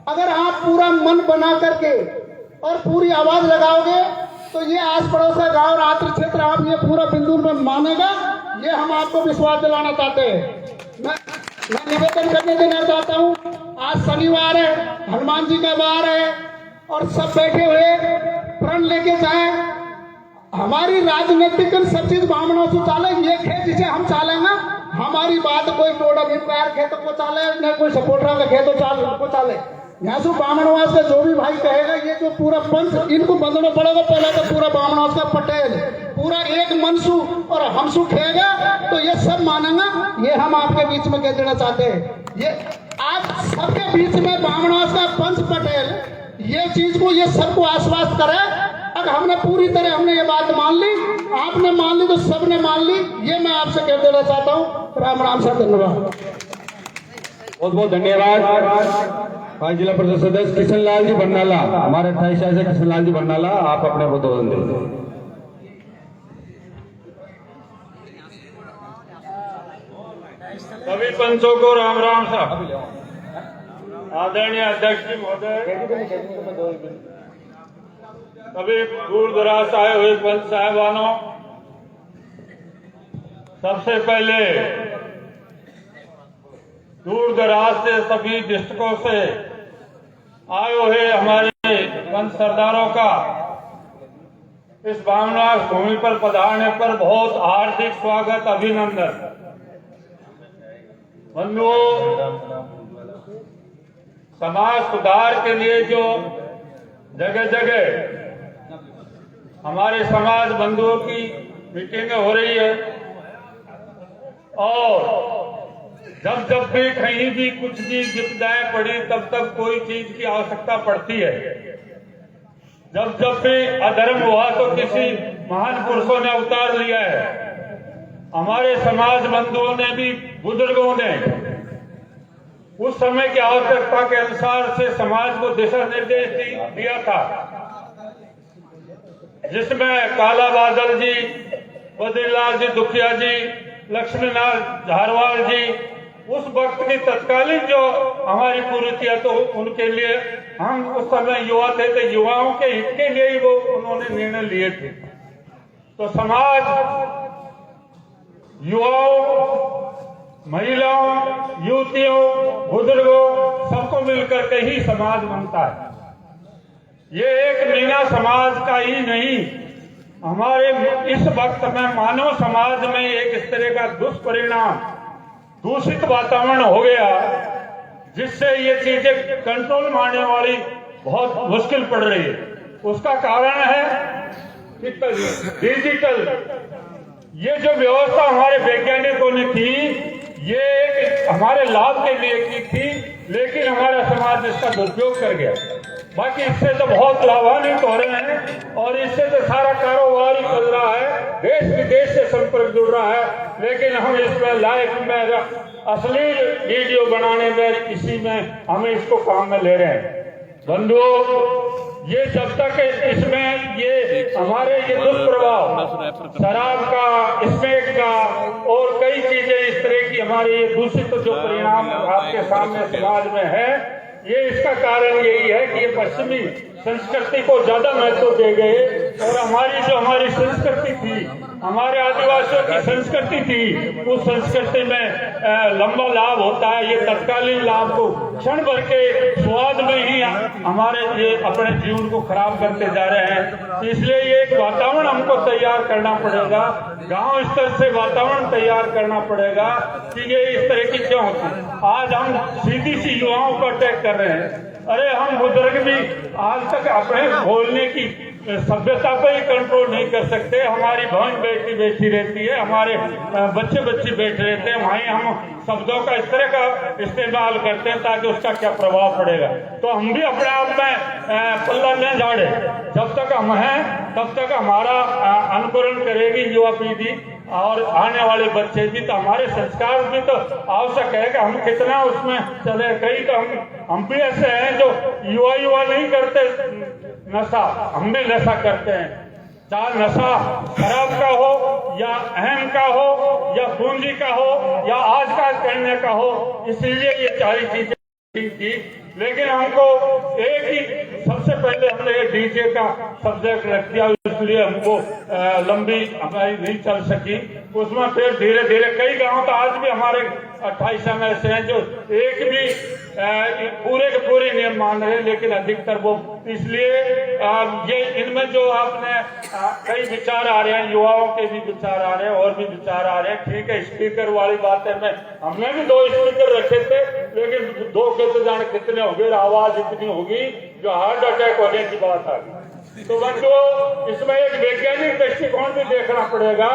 अगर आप पूरा मन बना करके और पूरी आवाज लगाओगे तो ये आस पड़ोस का गाँव और आंतरिक क्षेत्र आप ये पूरा बिंदु में मानेगा, ये हम आपको विश्वास दिलाना चाहते हैं। मैं निवेदन करने देना चाहता हूँ, आज शनिवार है, हनुमान जी का वार है और सब बैठे हुए प्रण लेके जाए, हमारी राजनीतिक सब चीज बामनों से चाले, ये खेत जिसे हम चालेंगे, हमारी बात कोई टोड़ा भीमकार खेतों को चाले, न कोई सपोर्टरा का खेतों को चाले, यहाँ से बामनवास का जो भी भाई कहेगा, ये जो पूरा पंच इनको बदलना पड़ेगा, पहले तो पूरा बामनवास का पटेल पूरा एक मनसू और हमसू खेगा तो ये सब मानेगा, ये हम आपके बीच में कह देना चाहते हैं। ये आप सबके बीच में बामनवास का पंच पटेल ये चीज को, ये सबको आश्वस्त करे, अगर हमने पूरी तरह हमने ये बात मान ली, आपने मान ली तो सबने मान ली, ये मैं आपसे कह देना चाहता हूँ। राम राम सर, धन्यवाद, बहुत बहुत धन्यवाद। भाई जिला परिषद सदस्य किशनलाल जी बरनाला, हमारे 28 से किशनलाल जी बरनाला, आप अपने उद्बोधन दें। सभी पंचों को राम राम साहब। आदरणीय अध्यक्ष जी महोदय, सभी दूर दराज से आए हुए पंच साहिबानों, सबसे पहले दूर दराज से सभी डिस्ट्रिक्टों से आए हुए हमारे पंच सरदारों का इस बामनवास भूमि पर पधारने पर बहुत हार्दिक स्वागत, अभिनंदन। बंधुओं, समाज सुधार के लिए जो जगह जगह हमारे समाज बंधुओं की मीटिंगें हो रही है और जब जब भी कहीं भी कुछ भी विपदाएं पड़ी, तब तक कोई चीज की आवश्यकता पड़ती है, जब जब भी अधर्म हुआ तो किसी महान पुरुषों ने अवतार लिया है, हमारे समाज बंधुओं ने भी, बुजुर्गों ने उस समय की आवश्यकता के अनुसार से समाज को दिशा निर्देश दिया था, जिसमें काला बादल जी, बद्रीलाल जी दुखिया जी, लक्ष्मीनाथ झारवाल जी, उस वक्त की तत्कालीन जो हमारी पूरी थी, तो उनके लिए हम उस समय युवा थे, तो युवाओं के हित के लिए ही वो उन्होंने निर्णय लिए थे। तो समाज युवाओं, महिलाओं, युवतियों, बुजुर्गों सबको मिलकर के ही समाज बनता है। ये एक मीना समाज का ही नहीं, हमारे इस वक्त में मानव समाज में एक इस तरह का दुष्परिणाम, दूषित वातावरण हो गया, जिससे ये चीजें कंट्रोल मारने वाली बहुत मुश्किल पड़ रही है। उसका कारण है कि डिजिटल, ये जो व्यवस्था हमारे वैज्ञानिकों ने की, ये एक हमारे लाभ के लिए की थी, लेकिन हमारा समाज इसका दुरुपयोग कर गया। बाकी इससे तो बहुत लाभान्वित हो रहे हैं और इससे तो सारा कारोबार ही चल रहा है, देश विदेश से संपर्क जुड़ रहा है, लेकिन हम इसमें लाइव में असली वीडियो बनाने में, इसी में हमें इसको काम में ले रहे हैं। बंधुओं, ये जब तक इसमें ये हमारे ये दुष्प्रभाव शराब का, स्मोक का और कई चीजें इस तरह की हमारे ये दूषित जो परिणाम आपके सामने समाज में है, ये इसका कारण यही है कि ये पश्चिमी संस्कृति को ज्यादा महत्व दे गए और हमारी जो हमारी संस्कृति थी हमारे आदिवासियों की संस्कृति थी, उस संस्कृति में लंबा लाभ होता है। ये तत्कालीन लाभ को क्षण भर के स्वाद में ही हमारे ये अपने जीवन को खराब करते जा रहे हैं। इसलिए ये एक वातावरण हमको तैयार करना पड़ेगा, गांव स्तर से वातावरण तैयार करना पड़ेगा कि ये इस तरह की क्यों होती है। आज हम सीधी सी युवाओं को अटैक कर रहे हैं। अरे हम बुजुर्ग भी आज तक अपने बोलने की सभ्यता पर ही कंट्रोल नहीं कर सकते। हमारी बहन बेटी बैठी रहती है, हमारे बच्चे बच्चे बैठे रहते हैं, वहीं हम शब्दों का इस तरह का इस्तेमाल करते हैं ताकि उसका क्या प्रभाव पड़ेगा। तो हम भी अपने आप में पल्ला न झाड़े। जब तक हम हैं तब तक हमारा अनुकरण करेगी युवा पीढ़ी और आने वाले बच्चे भी। तो हमारे संस्कार भी तो आवश्यक है कि हम कितना उसमें चले। कई तो हम भी ऐसे हैं जो युवा नहीं करते नशा, हम भी नशा करते हैं। चाहे नशा शराब का हो या अहम का हो या पूंजी का हो या आज का करने का हो, इसलिए ये सारी चीजें थी। लेकिन हमको एक ही सबसे पहले हमने ये डीजे का सब्जेक्ट रख दिया, इसलिए हमको लंबी हमारी नहीं चल सकी उसमें। फिर धीरे धीरे कई गांव तो आज भी हमारे 28 समय ऐसे हैं जो एक भी पूरे के पूरे नियम मान रहे हैं, लेकिन अधिकतर वो इसलिए ये इनमें जो आपने कई विचार आ रहे हैं, युवाओं के भी विचार आ रहे हैं और भी विचार आ रहे हैं। ठीक है, स्पीकर वाली बात है, हमने भी 2 स्पीकर रखे थे, लेकिन 2 के तो जाने कितने हो गए, आवाज इतनी होगी जो हार्ट अटैक होने की बात आ गई। तो बच्चों इसमें एक वैज्ञानिक दृष्टिकोण भी देखना पड़ेगा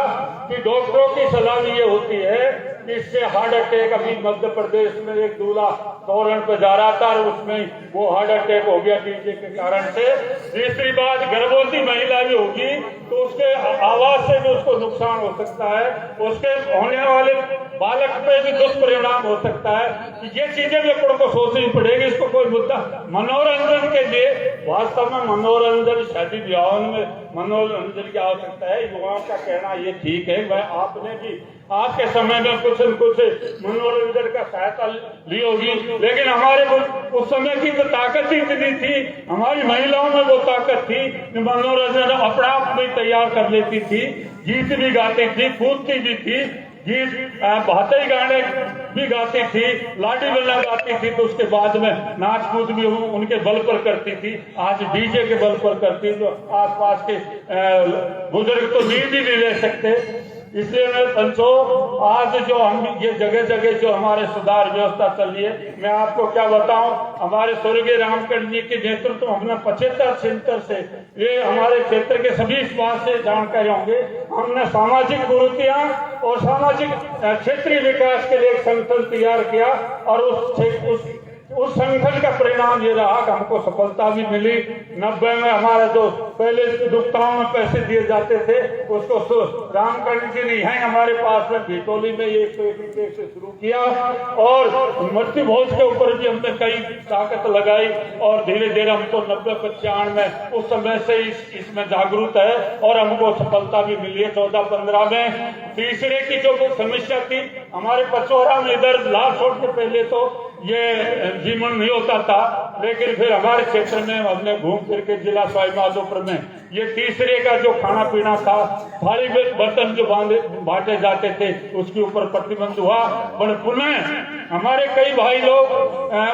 कि डॉक्टरों की सलाह भी ये होती है कि इससे हार्ट अटैक, अभी मध्य प्रदेश में एक दूल्हा दौरण पे जा रहा था और उसमें वो हार्ट अटैक हो गया डीजे के कारण से। तीसरी बात, गर्भवती महिला भी होगी तो उसके आवाज से भी उसको नुकसान हो सकता है, उसके होने वाले बालक पे भी दुष्परिणाम हो सकता है। ये चीजें भी अपन को सोचनी पड़ेगी। इसको कोई मुद्दा मनोरंजन के लिए, वास्तव में मनोरंजन शादी विवाह में मनोरंजन की आवश्यकता है। युवाओं का कहना ये ठीक है, वह आपने भी आज के समय में कुछ न कुछ मनोरंजन का सहायता ली होगी, लेकिन हमारे उस समय की तो ताकत ही इतनी थी, हमारी महिलाओं में वो ताकत थी कि मनोरंजन अपने आप में तैयार कर लेती थी, गीत भी गाती थी, कूदती भी थी, गीत भाते गाने भी गाती थी, लाडी बल्ला गाती थी, तो उसके बाद में नाच कूद भी उनके बल पर करती थी। आज डीजे के बल पर करती, तो आसपास के बुजुर्ग तो नींद ही नहीं ले सकते। इसलिए मैं पंचो आज जो हम ये जगह जगह जो हमारे सुधार व्यवस्था चल रही है, मैं आपको क्या बताऊं, हमारे स्वर्गीय रामकरण जी के नेतृत्व हमने 75 से ये हमारे क्षेत्र के सभी इस बात से जानकारी होंगे, हमने सामाजिक कुरीतियां और सामाजिक क्षेत्रीय विकास के लिए एक संगठन तैयार किया और उस संगठन का परिणाम ये रहा कि हमको सफलता भी मिली। 90 में हमारा जो पहले दुक्ताओं में पैसे दिए जाते थे उसको रामकरण जी ने है हमारे पास में भीटोली में ये 101 रुपये से शुरू किया और मृत्यु भोज के ऊपर भी हमने कई ताकत लगाई और धीरे धीरे हमको 90-95 में उस समय से इसमें जागरूक है और हमको सफलता भी मिली है। 14-15 में तीसरे की जो समस्या थी हमारे पचौरा में, इधर लाल छोड़ के पहले तो ये जीवन नहीं होता था, लेकिन फिर हमारे क्षेत्र में हमने घूम फिर के जिला सवाई माधोपुर में ये तीसरे का जो खाना पीना था, थाली में बर्तन जो बांटे जाते थे उसके ऊपर प्रतिबंध हुआ। पर पुनः हमारे कई भाई लोग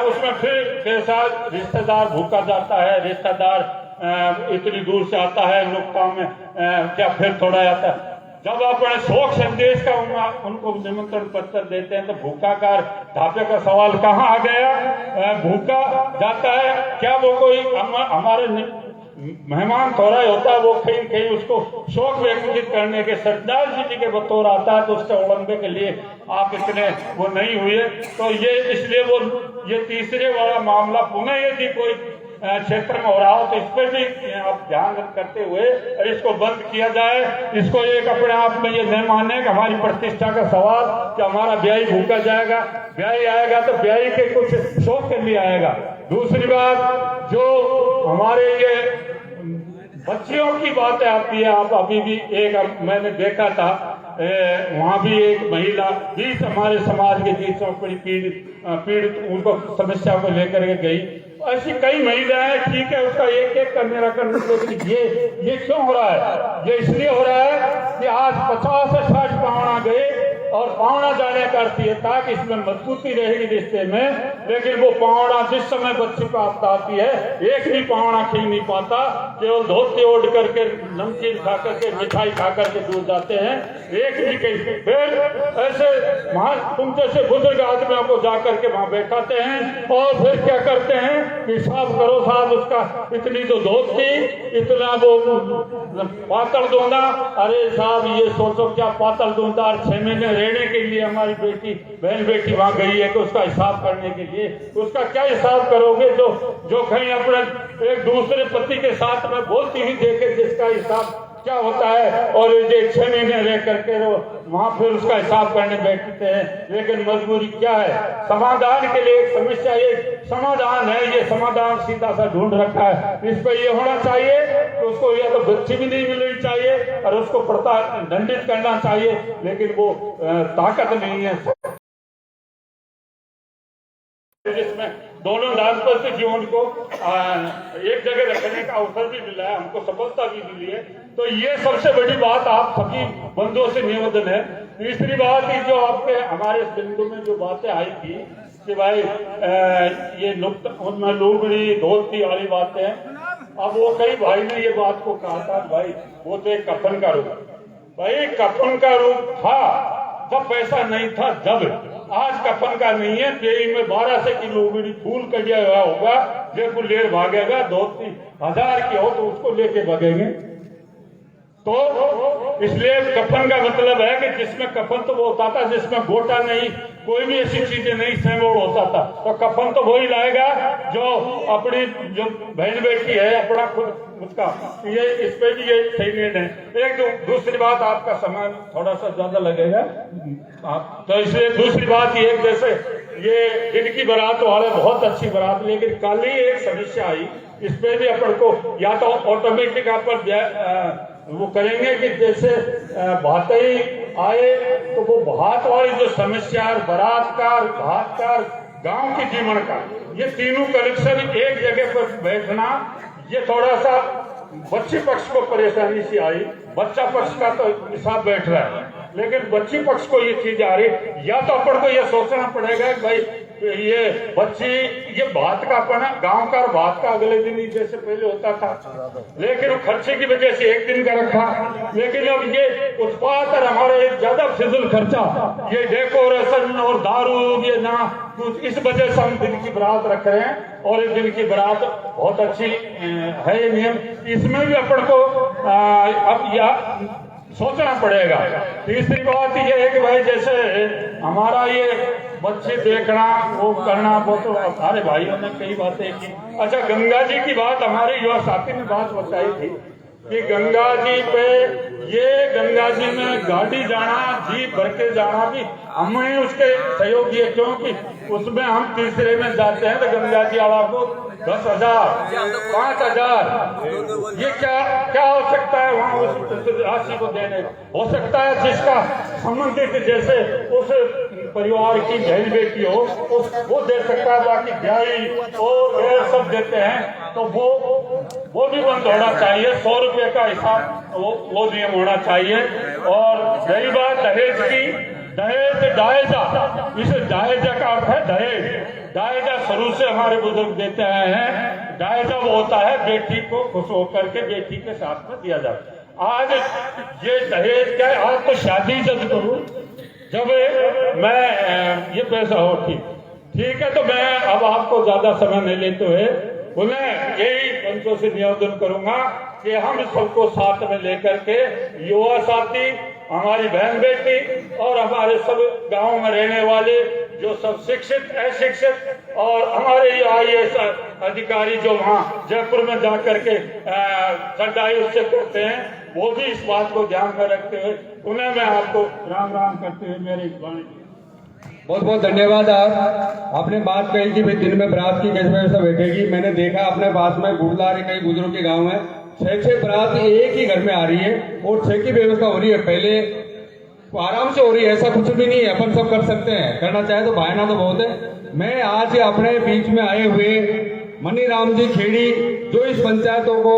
उसमें फिर के साथ रिश्तेदार भूखा जाता है, रिश्तेदार इतनी दूर से आता है, लोग काम में क्या फिर थोड़ा आता है। जब अपने शोक संदेश का उनको निमंत्रण पत्र देते हैं तो भूखा का ढाबे का सवाल कहाँ आ गया। भूखा जाता है क्या, वो कोई हमारे मेहमान थोड़ा होता है, वो कहीं कहीं उसको शौक व्यक्त करने के सरदार जी के बतौर आता है तो उसके उड़ंबे के लिए आप इतने वो नहीं हुए। तो ये इसलिए वो ये तीसरे वाला मामला पुनः यदि कोई क्षेत्र में हो रहा हो तो इस पर भी आप ध्यान करते हुए इसको बंद किया जाए। इसको एक अपने आप में ये नहीं माने कि हमारी प्रतिष्ठा का सवाल कि हमारा ब्याही भूखा जाएगा, ब्याही आएगा तो ब्याही के कुछ शौक के लिए आएगा। दूसरी बात जो हमारे ये बच्चियों की बातें आती है, आप अभी भी एक मैंने देखा था वहाँ भी एक महिला बीच हमारे समाज के बीच में बड़ी पीड़ित उनको समस्या को लेकर के गई। ऐसी कई महिलाएं, ठीक है उसका एक एक का निराकरण, लेकिन ये क्यों हो रहा है? ये इसलिए हो रहा है कि आज 50 से 60 पावना गए और पावना जाने का अर्थ ये था कि इसमें मजबूती रहेगी रिश्ते में, लेकिन वो पावना जिस समय बच्ची को आपदा आती है एक भी पावना खींच नहीं पाता, केवल धोती ओढ़ करके नमकीन खा करके मिठाई खा करके दूर जाते हैं, एक भी कहीं। फिर ऐसे वहां तुम जैसे बुजुर्ग आदमियों को जा करके वहां बैठाते हैं और फिर क्या करते हैं कि साफ करो साहब उसका इतनी जो धोती इतना वो पातल दूंगा, अरे साहब ये सोचो क्या पातल दूंगा, 6 महीने रहने के लिए हमारी बेटी बहन बेटी वहां गई है, तो उसका हिसाब करने के लिए उसका क्या हिसाब करोगे जो कहीं अपने एक दूसरे पति के साथ में बोलती ही देखे जिसका हिसाब क्या होता है, और ये 6 महीने रह करके वहां फिर उसका हिसाब करने बैठते हैं। लेकिन मजबूरी क्या है, समाधान के लिए एक समस्या, एक समाधान है, ये समाधान सीधा सा ढूंढ रखा है, इस पर ये होना चाहिए तो उसको या तो बच्ची भी नहीं मिलनी चाहिए और उसको दंडित करना चाहिए, लेकिन वो ताकत नहीं है जिसमें दोनों दाम्पत्य जीवन को एक जगह रखने का अवसर भी मिला है, हमको सफलता भी मिली है। तो ये सबसे बड़ी बात आप सभी बंधुओं से निवेदन है। तीसरी बात की जो आपके हमारे बिंदु में जो बातें आई थी कि भाई ये उनमें लुगड़ी धोती वाली बातें, अब वो कई भाई ने ये बात को कहा था भाई वो तो एक कफन का रूप, भाई कफन का रूप था जब पैसा नहीं था, जब आज कफन का नहीं है। पेड़ी में 12 से की लुगड़ी फूल कटिया हुआ होगा, जो लेर भागेगा, धोती 1000 की हो तो उसको लेके भागेंगे। तो इसलिए कफन का मतलब है कि जिसमें कफन तो वो होता था जिसमें गोटा नहीं, कोई भी ऐसी चीजें नहीं, सेमोड़ होता था। तो कफन तो वही लाएगा जो अपनी जो बहन बेटी है अपना खुद उसका, ये इस पे भी ये सही निर्णय है। एक दूसरी बात, आपका समय थोड़ा सा ज्यादा लगेगा तो इसलिए दूसरी बात ये, जैसे ये दिन की बारात वाले बहुत अच्छी बारात, लेकिन कल ही एक समस्या आई, इस पे भी अपन को या तो ऑटोमेटिक आप वो करेंगे कि जैसे भात ही आए तो वो भात वाली जो समस्या, बारात का, भात का, गांव के जीवन का, ये तीनों कलेक्शन एक जगह पर बैठना, ये थोड़ा सा बच्ची पक्ष को परेशानी सी आई। बच्चा पक्ष का तो हिसाब बैठ रहा है, लेकिन बच्ची पक्ष को ये चीज आ रही, या तो अपन को ये सोचना पड़ेगा कि भाई ये बच्ची ये बात का अपना गांव का और बात का अगले दिन ही जैसे पहले होता था, लेकिन खर्चे की वजह से एक दिन का रखा। लेकिन अब ये उत्पाद और हमारे ज्यादा फिजूल खर्चा, ये डेकोरेशन और दारू, ये ना कुछ, इस वजह से हम दिन की बारात रख रहे हैं। और इस दिन की बारात बहुत अच्छी है ये नियम, इसमें भी अपन को अब या सोचना पड़ेगा। तीसरी बात ये है कि भाई जैसे हमारा ये बच्चे देखना वो करना, वो तो हमारे भाइयों ने कई बातें की। अच्छा, गंगा जी की बात हमारे युवा साथी ने बात बताई थी कि गंगा जी पे, ये गंगा जी में गाड़ी जाना, जीप भर के जाना भी हमें उसके सहयोग ये, क्योंकि उसमें हम तीसरे में जाते हैं तो गंगा जी वाला को 10,000 5,000, ये क्या हो सकता है वहाँ उस राशि को देने, हो सकता है जिसका संबंधित जैसे उस परिवार की बहन बेटी हो वो दे सकता है, बाकी ब्याही और सब देते हैं तो वो भी बंद होना चाहिए। 100 रुपये का हिसाब वो नियम होना चाहिए। और रही बात दहेज की, दहेज दायजा, इस दायजा का अर्थ है दहेज। दायजा शुरू से हमारे बुजुर्ग देते आए हैं, दायजा वो होता है बेटी को खुश होकर के बेटी के साथ में दिया जाता है। आज ये दहेज क्या है, आज तो शादी जब करूं, जब मैं ये पैसा हो ठीक है, तो मैं अब आपको ज्यादा समय नहीं लेते हुए उन्हें यही पंचों से निवेदन करूंगा कि हम सबको साथ में लेकर के युवा साथी, हमारी बहन बेटी और हमारे सब गांव में रहने वाले जो सब शिक्षित अशिक्षित और हमारे IAS अधिकारी जो वहाँ जयपुर में जा करके सरदाई उससे करते हैं, वो भी इस बात को ध्यान में रखते हुए उन्हें मैं आपको राम राम करते हुए मेरी वाणी। बहुत बहुत धन्यवाद। आपने बात कही कि भाई दिन में बारात की कैसे व्यवस्था बैठेगी। मैंने देखा अपने पास में गुड़लारी कई बुजुर्गों के गांव में 6 बारात एक ही घर में आ रही है और 6 की व्यवस्था हो रही है। पहले आराम से हो रही है, ऐसा कुछ भी नहीं है, अपन सब कर सकते हैं, करना चाहे तो भाईना तो बहुत है। मैं आज अपने बीच में आए हुए मनीराम जी खेड़ी, जो इस पंचायतों को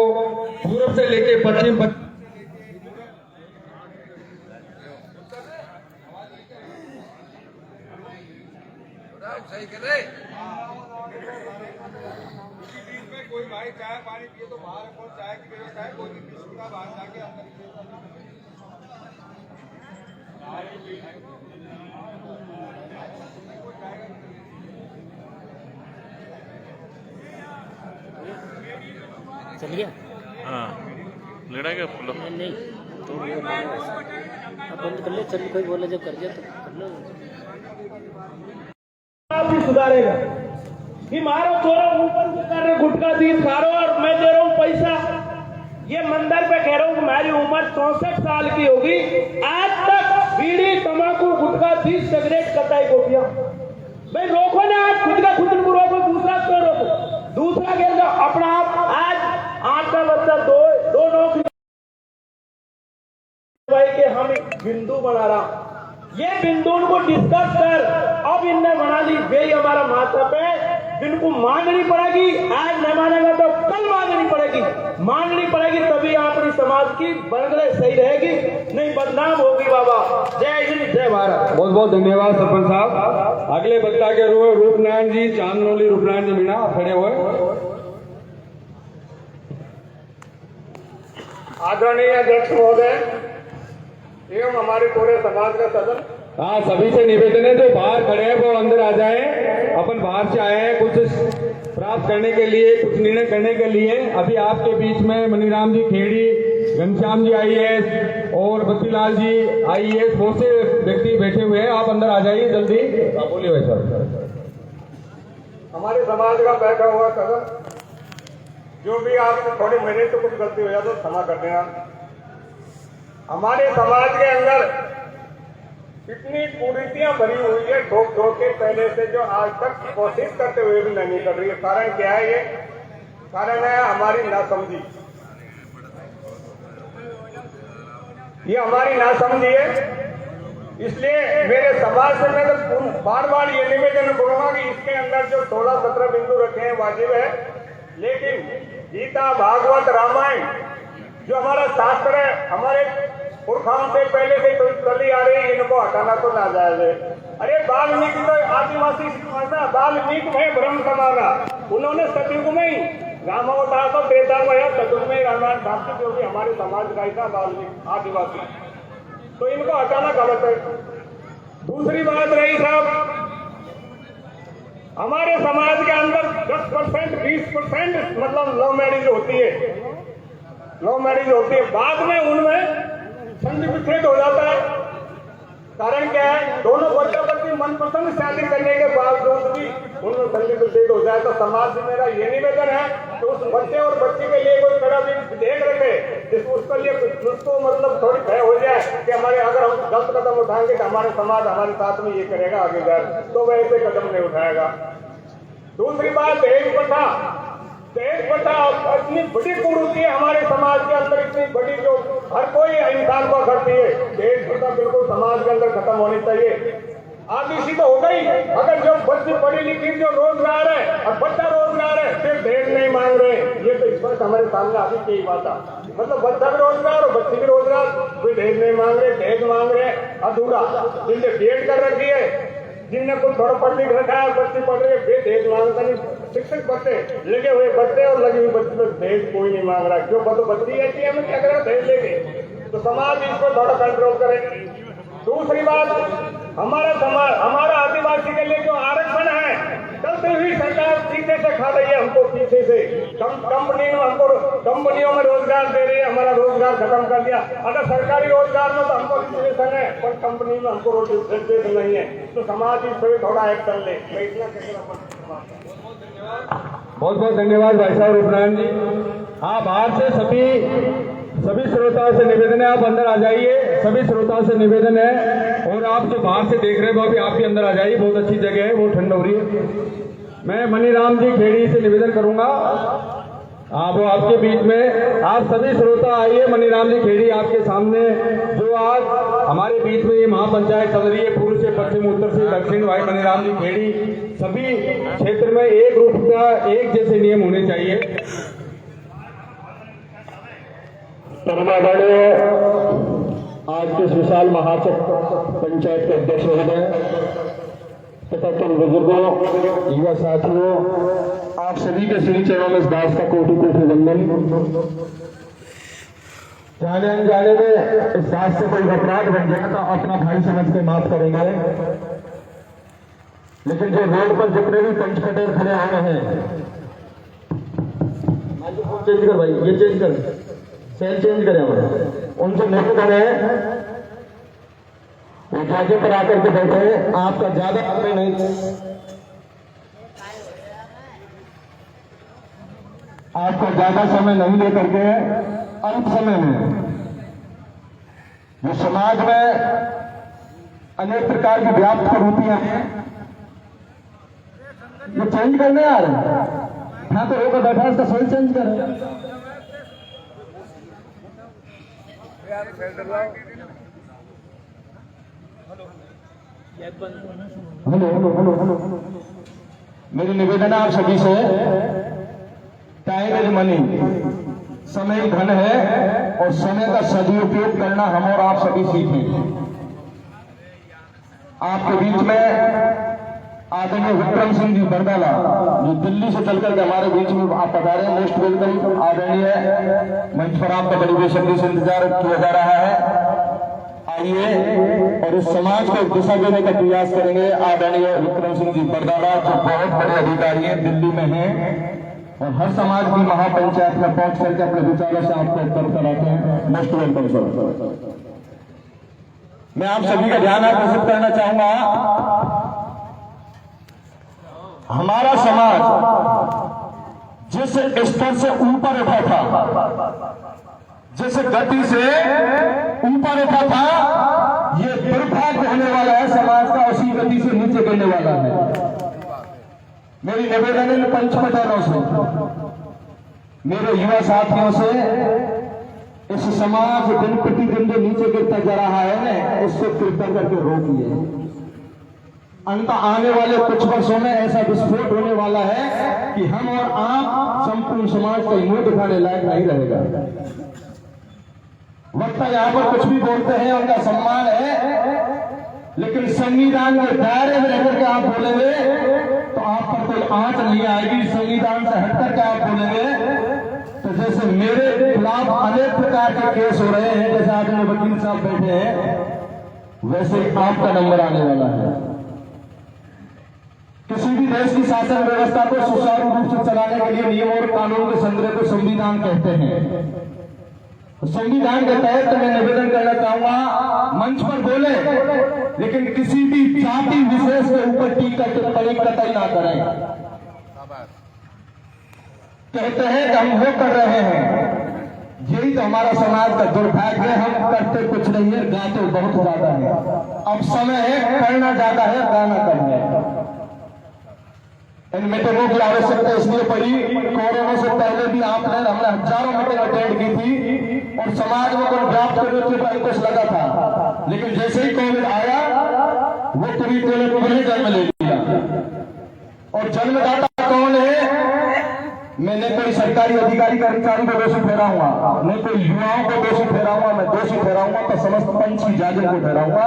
पूर्व से लेके पश्चिम कोई भाई चाय पानी पिए तो बाहर कौन चाय की व्यवस्था है, कोई भी पी सकता है बाहर जाके अंदर चल गया। हाँ लेना क्या फुल नहीं तो वो अब बंद कर ले, चल कोई बोला जब कर दिया तो कर लो। आप भी सुधारेगा कि मारो चोरो ऊपर से कर रहे गुटखा चीज खा रहे हो और मैं दे रहा हूँ पैसा। ये मंदिर पे कह रहा हूँ मेरी उम्र 64 साल की होगी, आज तक बीड़ी तंबाकू गुटखा चीज सिगरेट कटाई को किया। भाई रोको ना, आप खुद का खुद को रोको, दूसरा क्यों रोको? दूसरा कह दो अपना आप। आज 8 का बच्चा दो नौकरी भाई के हम बिंदु बना रहा, ये बिंदु को डिस्कस कर अब इनने बना ली वे हमारा माथा पे जिनको माननी पड़ेगी। आज नहीं मानेगा तो कल माननी पड़ेगी, माननी पड़ेगी तभी अपनी समाज की बनगड़े सही रहेगी, नहीं बदनाम होगी। बाबा जय हिंद जय भारत। बहुत बहुत धन्यवाद सरपंच साहब। अगले वक्ता के रूपनारायण जी, चांदनौली रूपनारायण जी मीणा खड़े हुए। आदरणीय अध्यक्ष महोदय एवं हमारे पूरे समाज का सदन, हाँ सभी से निवेदन है जो बाहर खड़े हैं वो अंदर आ जाएं। अपन बाहर से आए हैं कुछ प्राप्त करने के लिए, कुछ निर्णय करने के लिए। अभी आपके बीच में मनीराम जी खेड़ी, घनश्याम जी IAS और बत्तीलाल जी IAS बहुत से व्यक्ति बैठे हुए हैं। आप अंदर आ जाइए जल्दी। बोलिए भाई साहब। हमारे समाज का बैठा हुआ सदन, जो भी आप थोड़ी मेरे से कुछ गलती हो जाए तो क्षमा कर देना। हमारे समाज के अंदर इतनी कुरीतियां भरी हुई है ठोक ठोक के पहले से, जो आज तक कोशिश करते हुए भी नहीं कर रही है। कारण क्या है? ये कारण है हमारी नासमझी, ये हमारी नासमझी है। इसलिए मेरे समाज से मैं तो बार बार ये निवेदन करूंगा कि इसके अंदर जो 16-17 बिंदु रखे हैं वाजिब है, लेकिन गीता भागवत रामायण जो हमारा शास्त्र है, हमारे पुरखाओं से पहले से तो चली आ रही है, इनको हटाना तो ना जायज है। अरे वाल्मीकि तो आदिवासी समाना, वाल्मीकि में ब्रह्म समाना, उन्होंने सतयुग में ही रामावतार तो त्रेता में है, सतयुग में रामायण भाषित जो भी हमारे समाज का ही था वाल्मीकि आदिवासी, तो इनको हटाना गलत है। दूसरी बात रही साहब, हमारे समाज के अंदर 10% 20% मतलब लव मैरिज होती है, लव मैरिज होती है, बाद में उनमें संधि विच्छेद हो जाता है। कारण क्या है? दोनों बच्चों की मनपसंद शादी करने के बावजूद भी उनमें संधि विच्छेद हो जाए। तो समाज से मेरा ये निवेदन है कि उस बच्चे और बच्ची के लिए कोई कड़ा भी देख रखे जिसको उसके लिए उसको मतलब थोड़ी भय हो जाए कि हमारे अगर हम गलत कदम उठाएंगे तो हमारे समाज हमारे साथ में ये करेगा आगे जाए, तो वह ऐसे कदम नहीं उठाएगा। दूसरी बात दहेज प्रथा, दहेज प्रथा इतनी बड़ी कुरीति है हमारे समाज के अंदर, इतनी बड़ी जो हर कोई इंसान को करती है। दहेज प्रथा बिल्कुल समाज के अंदर खत्म होनी चाहिए। आदि सी तो हो गई, अगर जो बच्ची पढ़ी लिखी जो रोजगार है और बच्चा रोजगार है फिर दहेज नहीं मांग रहे, ये तो इस पर हमारे सामने अभी की बात है। मतलब बच्चा भी रोजगार और बच्ची भी रोजगार, कोई दहेज नहीं मांग रहे, दहेज मांग रहे अधूरा। जिनने बीएड कर रखी है, जिनने कुछ थोड़ा पढ़ लिख रखा है, बच्चे पढ़ रहे हैं, वे दहेज मांगता नहीं। शिक्षक बच्चे लगे हुए बच्चे और लगी हुई बच्ची में दहेज कोई नहीं मांग रहा। क्यों? तो बच्ची ऐसी है, हमें क्या करेगा दहेज लेके? तो समाज इसको थोड़ा कंट्रोल करे। दूसरी बात, हमारा समाज, हमारा आदिवासी के लिए जो आरक्षण है, चलते हुई सरकार पीछे से खा रही है हमको, पीछे से कंपनियों में रोजगार दे रही है, हमारा रोजगार खत्म कर दिया। अगर सरकारी रोजगार में तो हमको रिजर्वेशन है, पर कंपनी में हमको रिजर्वेशन नहीं है, तो समाज इस पर थोड़ा एक्शन ले। मैं इतना बहुत बहुत धन्यवाद भाई साहब रूपनारायण जी। हाँ बाहर से सभी श्रोताओं से निवेदन है, आप अंदर आ जाइए। सभी श्रोताओं से निवेदन है, और आप जो बाहर से देख रहे हैं वो भी आप भी अंदर आ जाइए। बहुत अच्छी जगह है, वो ठंड हो रही है। मैं मनीराम जी खेड़ी से निवेदन करूंगा, वो आपके बीच में, आप सभी श्रोता आइए। मनीराम जी खेड़ी आपके सामने, जो आज हमारे बीच में ये महापंचायत चल रही है, पूर्व से पश्चिम, उत्तर से दक्षिण। भाई मनीराम जी खेड़ी, सभी क्षेत्र में एक रूप का एक जैसे नियम होने चाहिए। आज के इस विशाल महापंचायत के अध्यक्ष महोदय, तथा तुम बुजुर्गों, युवा साथियों, आप सभी के श्री चरणों में इस दास का कोटि कोटि वंदन। जाने अनजाने में इस दास से कोई अपराध बन जाए तो अपना भाई समझ के माफ करेंगे, लेकिन जो रोड पर जितने भी पंच पटेल खड़े हुए हैं, चेंज कर भाई, ये चेंज कर, सेल चेंज करें हमारे, उनसे नहीं खड़े हैं, वो ढांचे पर आकर के बैठे हैं। आपका ज्यादा समय नहीं, आपका ज्यादा समय नहीं लेकर के अल्प समय में जो समाज में अनेक प्रकार की व्याप्त कुरीतियां हैं, ये चेंज करने आ रहे हैं। हाँ तो होकर बैठा इसका सोच चेंज करें। हेलो हेलो हेलो हेलो, मेरी निवेदन है आप सभी से, टाइम इज मनी, समय धन है और समय का सदुपयोग करना हम और आप सभी सीखें। आपके बीच में आदरणीय विक्रम सिंह जी बरगाला, जो दिल्ली से चलकर के हमारे बीच में आप पधारे, मोस्ट वेलकम। आदरणीय मंच पर आपका बड़ी बेसब्री से इंतजार किया जा रहा है। आइए और इस समाज को दिशा देने का प्रयास करेंगे। आदरणीय विक्रम सिंह जी बरगाला जो बहुत बड़े अधिकारी हैं, दिल्ली में हैं और हर समाज की महापंचायत में पहुंच करके अपने विचारों से आपको अवगत कराते हैं। Most welcome sir. मैं आप सभी का ध्यान आकर्षित करना चाहूंगा, हमारा समाज जिस स्तर से ऊपर उठा था, जिस गति से ऊपर उठा था, ये दुर्भाग्य होने वाला है समाज का, उसी गति से नीचे गिरने वाला है। मेरी निवेदन है पंच पटेलों से, मेरे युवा साथियों से, इस समाज दिन प्रतिदिन जो नीचे गिरता जा रहा है ना, उसको कृपया करके रोकिए। अंत आने वाले कुछ वर्षों में ऐसा विस्फोट होने वाला है कि हम और आप संपूर्ण समाज का मुंह दिखाने लायक नहीं रहेगा। वक्ता यहाँ पर कुछ भी बोलते हैं, उनका सम्मान है, लेकिन संविधान के दायरे में रहकर के आप बोलेंगे तो आप पर कोई आंच नहीं आएगी। संविधान से हटकर के आप बोलेंगे तो जैसे मेरे खिलाफ अनेक प्रकार के केस हो रहे हैं, जैसे आदरणीय वकील साहब बैठे हैं, वैसे ही आपका नंबर आने वाला है। किसी भी देश की शासन व्यवस्था को सुचारू रूप से चलाने के लिए नियम और कानून के संग्रह को संविधान कहते हैं। संविधान के तहत मैं निवेदन करना चाहूंगा, मंच पर बोले लेकिन किसी भी जाति विशेष के ऊपर टीका टिप्पणी कतई ना करें। कहते हैं कि हम वो कर रहे हैं, यही तो हमारा समाज का दुर्भाग्य है। हम करते कुछ नहीं है, गाते बहुत ज्यादा है। अब समय है करना ज्यादा है, गाना कम है। इन मीटिंगों की आवश्यकता इसलिए पड़ी, कोरोना से पहले भी हमने हजारों मीटिंग अटेंड की थी और समाज में कोई व्याप्त करने के कुछ लगा था, लेकिन जैसे ही कोविड आया वो पूरी जन्म ले लिया। और जन्मदाता कौन है? मैं न कोई सरकारी अधिकारी कर्मचारी को दोषी ठहराऊंगा, न कोई युवाओं को दोषी ठहराऊंगा, मैं दोषी ठहराऊंगा तो समस्त पंच की जागरण को ठहराऊंगा,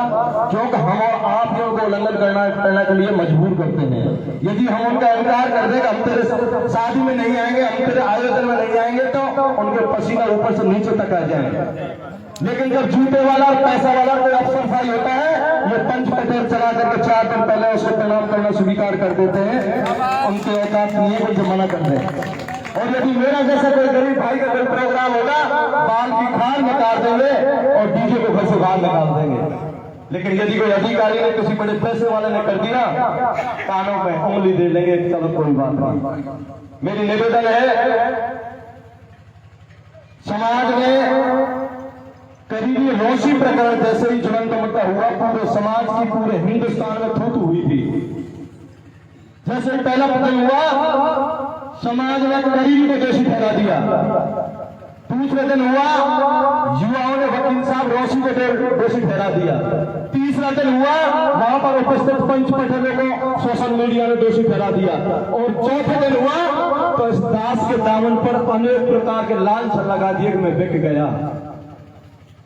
क्योंकि हम और आप लोगों को उल्लंघन करने के लिए मजबूर करते हैं। यदि हम उनका इनकार कर दें, हम तेरे शादी में नहीं आएंगे, हम तेरे आयोजन में नहीं आएंगे, तो उनके पसीना ऊपर से नीचे तक आ जाएंगे। लेकिन जब जूते वाला और पैसा वाला कोई अफसरशाही होता है, ये पंच पटेल चला करके 4 दिन पहले उसको प्रणाम करना स्वीकार कर देते हैं, उनके औकात नहीं है कुछ मना कर दे। और यदि मेरा जैसा कोई गरीब भाई का कोई प्रोग्राम होगा, बाल की खाल निकाल देंगे और डीजे को घर से बाहर निकाल देंगे। लेकिन यदि कोई अधिकारी ने, किसी बड़े पैसे वाले ने कर दिया, कानों में उंगली दे लेंगे, चलो कोई बात नहीं। मेरी निवेदन है, समाज में करीबी रोशी प्रकरण जैसे ही ज्वलंत मुद्दा हुआ, पूरे समाज की, पूरे हिंदुस्तान में थूथू हुई थी। जैसे पहला प्रकरण हुआ, समाज ने करीबी को दोषी ठहरा दिया। दूसरे दिन हुआ, युवाओं ने वकील साहब रोशी को दोषी ठहरा दिया। तीसरा दिन हुआ, वहां पर उपस्थित पंच पटेलों को सोशल मीडिया ने दोषी ठहरा दिया। और चौथे दिन हुआ तो इस दास के दामन पर अनेक प्रकार के लांछन लगा दिए कि मैं बिक गया।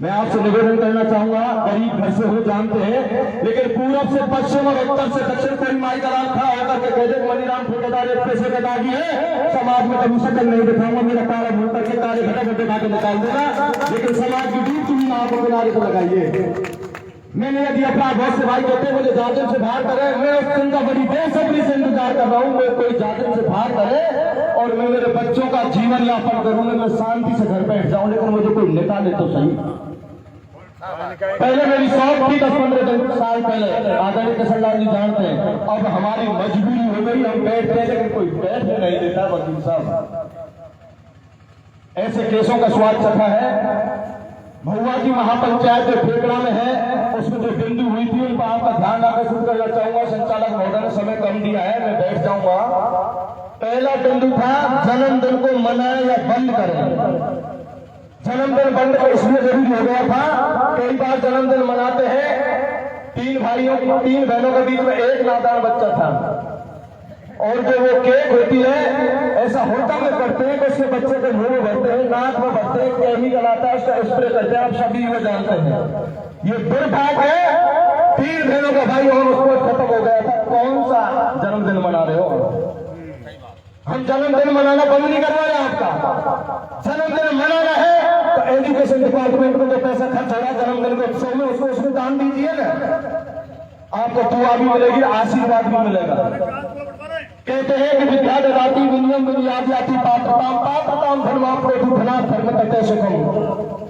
मैं आपसे निवेदन करना चाहूंगा, गरीब घर से हो जानते हैं, लेकिन पूरब से पश्चिम और उत्तर से दक्षिण कोई माई दलाल खड़ा होकर के कह दे मनीराम ठेकेदार एक पैसे का दागी है, समाज में कभी शकल नहीं दिखाऊंगा, मेरा काला मुंह करके काले घटा में दिखा के निकाल दूंगा, लेकिन समाज की डूब की नाव को किनारे से लगाइए। मैंने यदि अपराध बहुत से भाई कहते हैं मुझे जाजिम से बाहर करे, मैं उस दिन का बड़ी बेसब्री से इंतजार कर रहा हूँ, मैं कोई जाजिम से बाहर करे और मैं मेरे बच्चों का जीवन यापन करूँ, मैं शांति से घर बैठ जाऊं, लेकिन मुझे कोई निकाले तो सही। पहले मेरी शौक थी 10-15 साल पहले, आदरणीय किशनलाल जी जानते हैं, अब हमारी मजबूरी हो गई, हम बैठते हैं लेकिन कोई बैठ नहीं देता। वकील साहब ऐसे केसों का स्वाद चखा है। महुआ की महापंचायत जो फेकड़ा में है, उसमें जो बिंदु हुई थी उन पर आपका ध्यान आकर्षित करना चाहूंगा। संचालक महोदय ने समय कम दिया है, मैं बैठ जाऊंगा। पहला बिंदु था जन्मदिन को मनाए या बंद करें। जन्मदिन बंद इसलिए जरूरी हो गया था, कई बार जन्मदिन मनाते हैं, 3 भाइयों 3 बहनों के बीच में एक नादान बच्चा था, और जो वो केक होती है ऐसा होता में करते हैं कि उसके बच्चे के मुंह में भरते हैं, नाक में भरते हैं, केमिकल आता है उसका स्प्रे करते हैं, आप सभी वो जानते हैं। ये दुर्भाग्य है, 3 बहनों का भाई और उसको खत्म हो गया था। कौन सा जन्मदिन मना रहे हो? हम जन्मदिन मनाना बंद नहीं करवा रहे, आपका जन्मदिन मनाना है तो एजुकेशन डिपार्टमेंट में जो पैसा खर्च हो रहा है जन्मदिन के उत्सव में, उसको उसमें दान दीजिए ना, आपको दुआ भी मिलेगी, आशीर्वाद भी मिलेगा। कहते हैं कि विद्या ददाति विनियम विनियाति पात्रताम धर्माम प्रोधि धना धर्म तटे सुखम।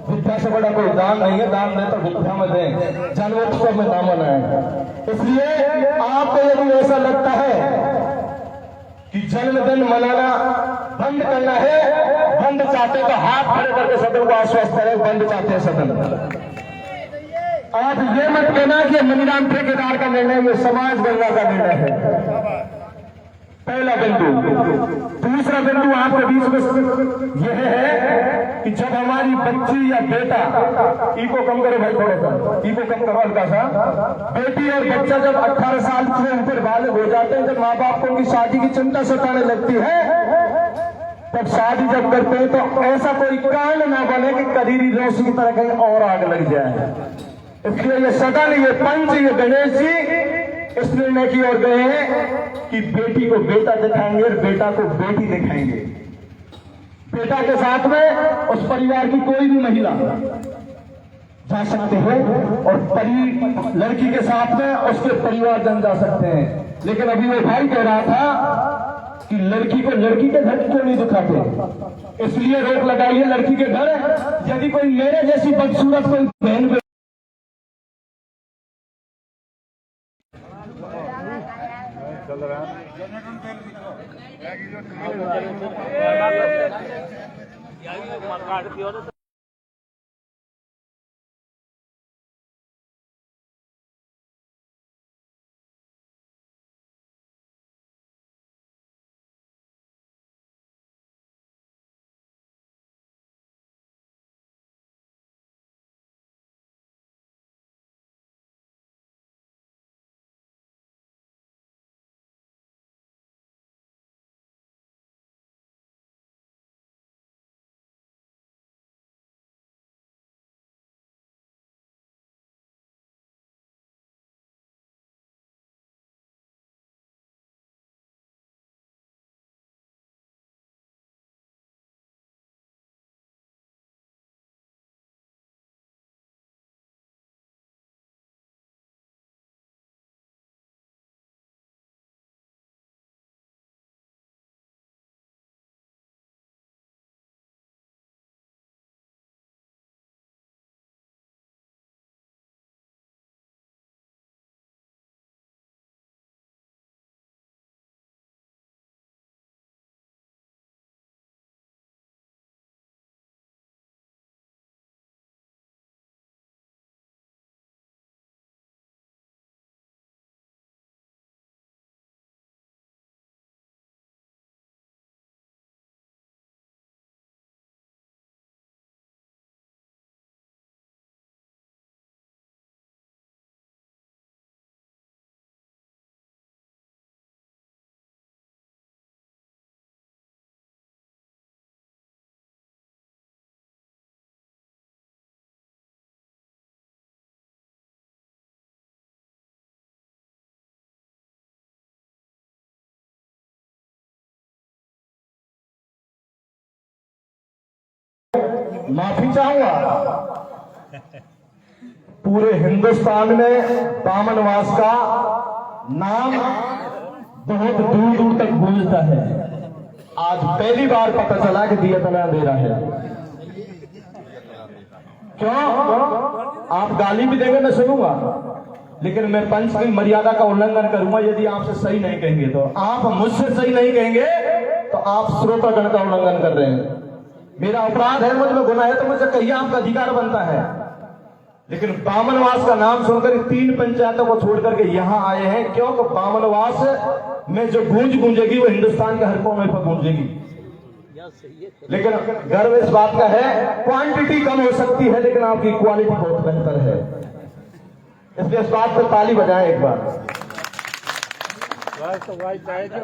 विद्या से बड़ा कोई दान नहीं है, दान दे तो विद्या में दें, जन्मोत्सव में ना मनाएं। इसलिए आपको यदि ऐसा लगता है कि जन्मदिन मनाना बंद करना है, बंद चाहते तो हाथ खड़े करके सदन को आश्वस्त करें, बंद चाहते हैं सदन। आप ये मत कहना कि मनीराम ठेकेदार का निर्णय, ये समाज गंगा का निर्णय है। पहला बिंदु। दूसरा बिंदु आपके बीच में यह है कि जब हमारी बच्ची या बेटा, इको कम करो भाई, थोड़ा सा इको कम करो हल्का सा, बेटी और बच्चा जब 18 साल से ऊपर बालिग हो जाते हैं, जब माँ बाप को उनकी शादी की चिंता सताने लगती है, तब शादी जब करते हैं तो ऐसा कोई कांड ना बने कि कदीरी रोशी की तरह कहीं और आग लग जाए। इसलिए ये सदन, ये पंच, ये गणेश जी इस निर्णय की ओर गए हैं कि बेटी को बेटा दिखाएंगे और बेटा को बेटी दिखाएंगे। बेटा के साथ में उस परिवार की कोई भी महिला जा सकते हैं और लड़की के साथ में उसके परिवारजन जा सकते हैं। लेकिन अभी वो भाई कह रहा था कि लड़की को लड़की के घर क्यों नहीं दिखाते, इसलिए रोक लगाइए लड़की के घर। यदि कोई मेरे जैसी बदसूरत कोई बहन चल रहा है माफी चाहूंगा। पूरे हिंदुस्तान में बामनवास का नाम बहुत दूर दूर तक गूंजता है। आज पहली बार पता चला कि दियतना दे रहा है। क्यों? आप गाली भी देंगे मैं सुनूंगा, लेकिन मैं पंच की मर्यादा का उल्लंघन करूंगा यदि आपसे सही नहीं कहेंगे तो। आप मुझसे सही नहीं कहेंगे तो आप श्रोतागण का उल्लंघन कर रहे हैं। मेरा अपराध है, मुझ में गुनाह है तो मुझे कहिए, आपका अधिकार बनता है। लेकिन बामनवास का नाम सुनकर 3 पंचायतों को छोड़ करके यहां आए हैं। क्यों? कि बामनवास में जो गूंज गूंजेगी वो हिंदुस्तान के हर कोने पर गूंजेगी। लेकिन गर्व इस बात का है, क्वांटिटी कम हो सकती है लेकिन आपकी क्वालिटी बहुत बेहतर है। इसलिए इस बात पर ताली बजाएं एक बार।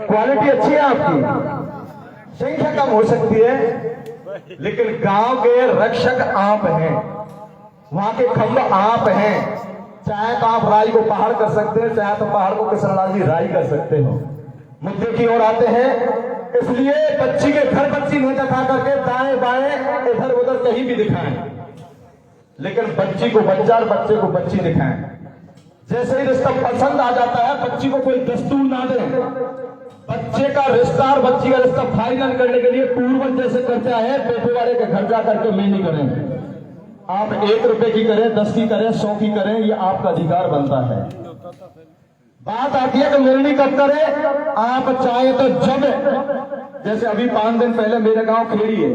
क्वालिटी अच्छी है आपकी, संख्या कम हो सकती है लेकिन गांव के रक्षक आप हैं, वहां के खंभ आप हैं। चाहे तो आप राई को पहाड़ कर सकते हैं, चाहे तो पहाड़ को किशनलाल जी राई कर सकते हो। मुद्दे की ओर आते हैं। इसलिए बच्ची के घर बच्ची नहीं दिखा करके दाएं बाएं इधर उधर कहीं भी दिखाएं, लेकिन बच्ची को बच्चा और बच्चे को बच्ची दिखाएं। जैसे ही रिश्ता पसंद आ जाता है, बच्ची को कोई दस्तूर ना दे। बच्चे का रिश्ता और बच्ची का रिश्ता फाइनल करने के लिए पूर्वज जैसे करते हैं, बेटे वाले के घर जा करके मैं नहीं करेंगे। आप 1 रुपए की करें, 10 की करें, 100 की करें, ये आपका अधिकार बनता है। बात आती है कि मिलनी कब करें। आप चाहे तो जब, जैसे अभी 5 दिन पहले मेरे गांव खेड़ी है,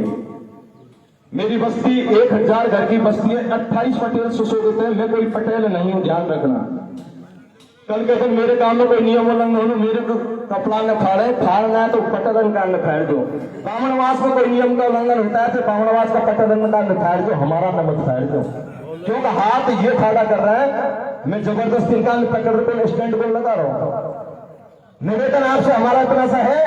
मेरी बस्ती 1000 घर की बस्ती है, 28 पटेल सुशोभित है। मैं कोई पटेल नहीं हूं, ध्यान रखना। कल के दिन मेरे काम में कोई नियम उल्लंघन हो, मेरे को कपड़ा न फाड़े, फाड़ना है तो पटदन का न फाड़ दो। बामनवास में कोई नियम का उल्लंघन होता है तो बामनवास का पटदन का न फाड़ दो, हमारा न मत फाड़ दो। क्योंकि हाथ ये फाड़ा कर रहा है, मैं जबरदस्ती इनका पकड़ कर स्टैंड को लगा रहा हूं। निवेदन आपसे हमारा इतना सा है,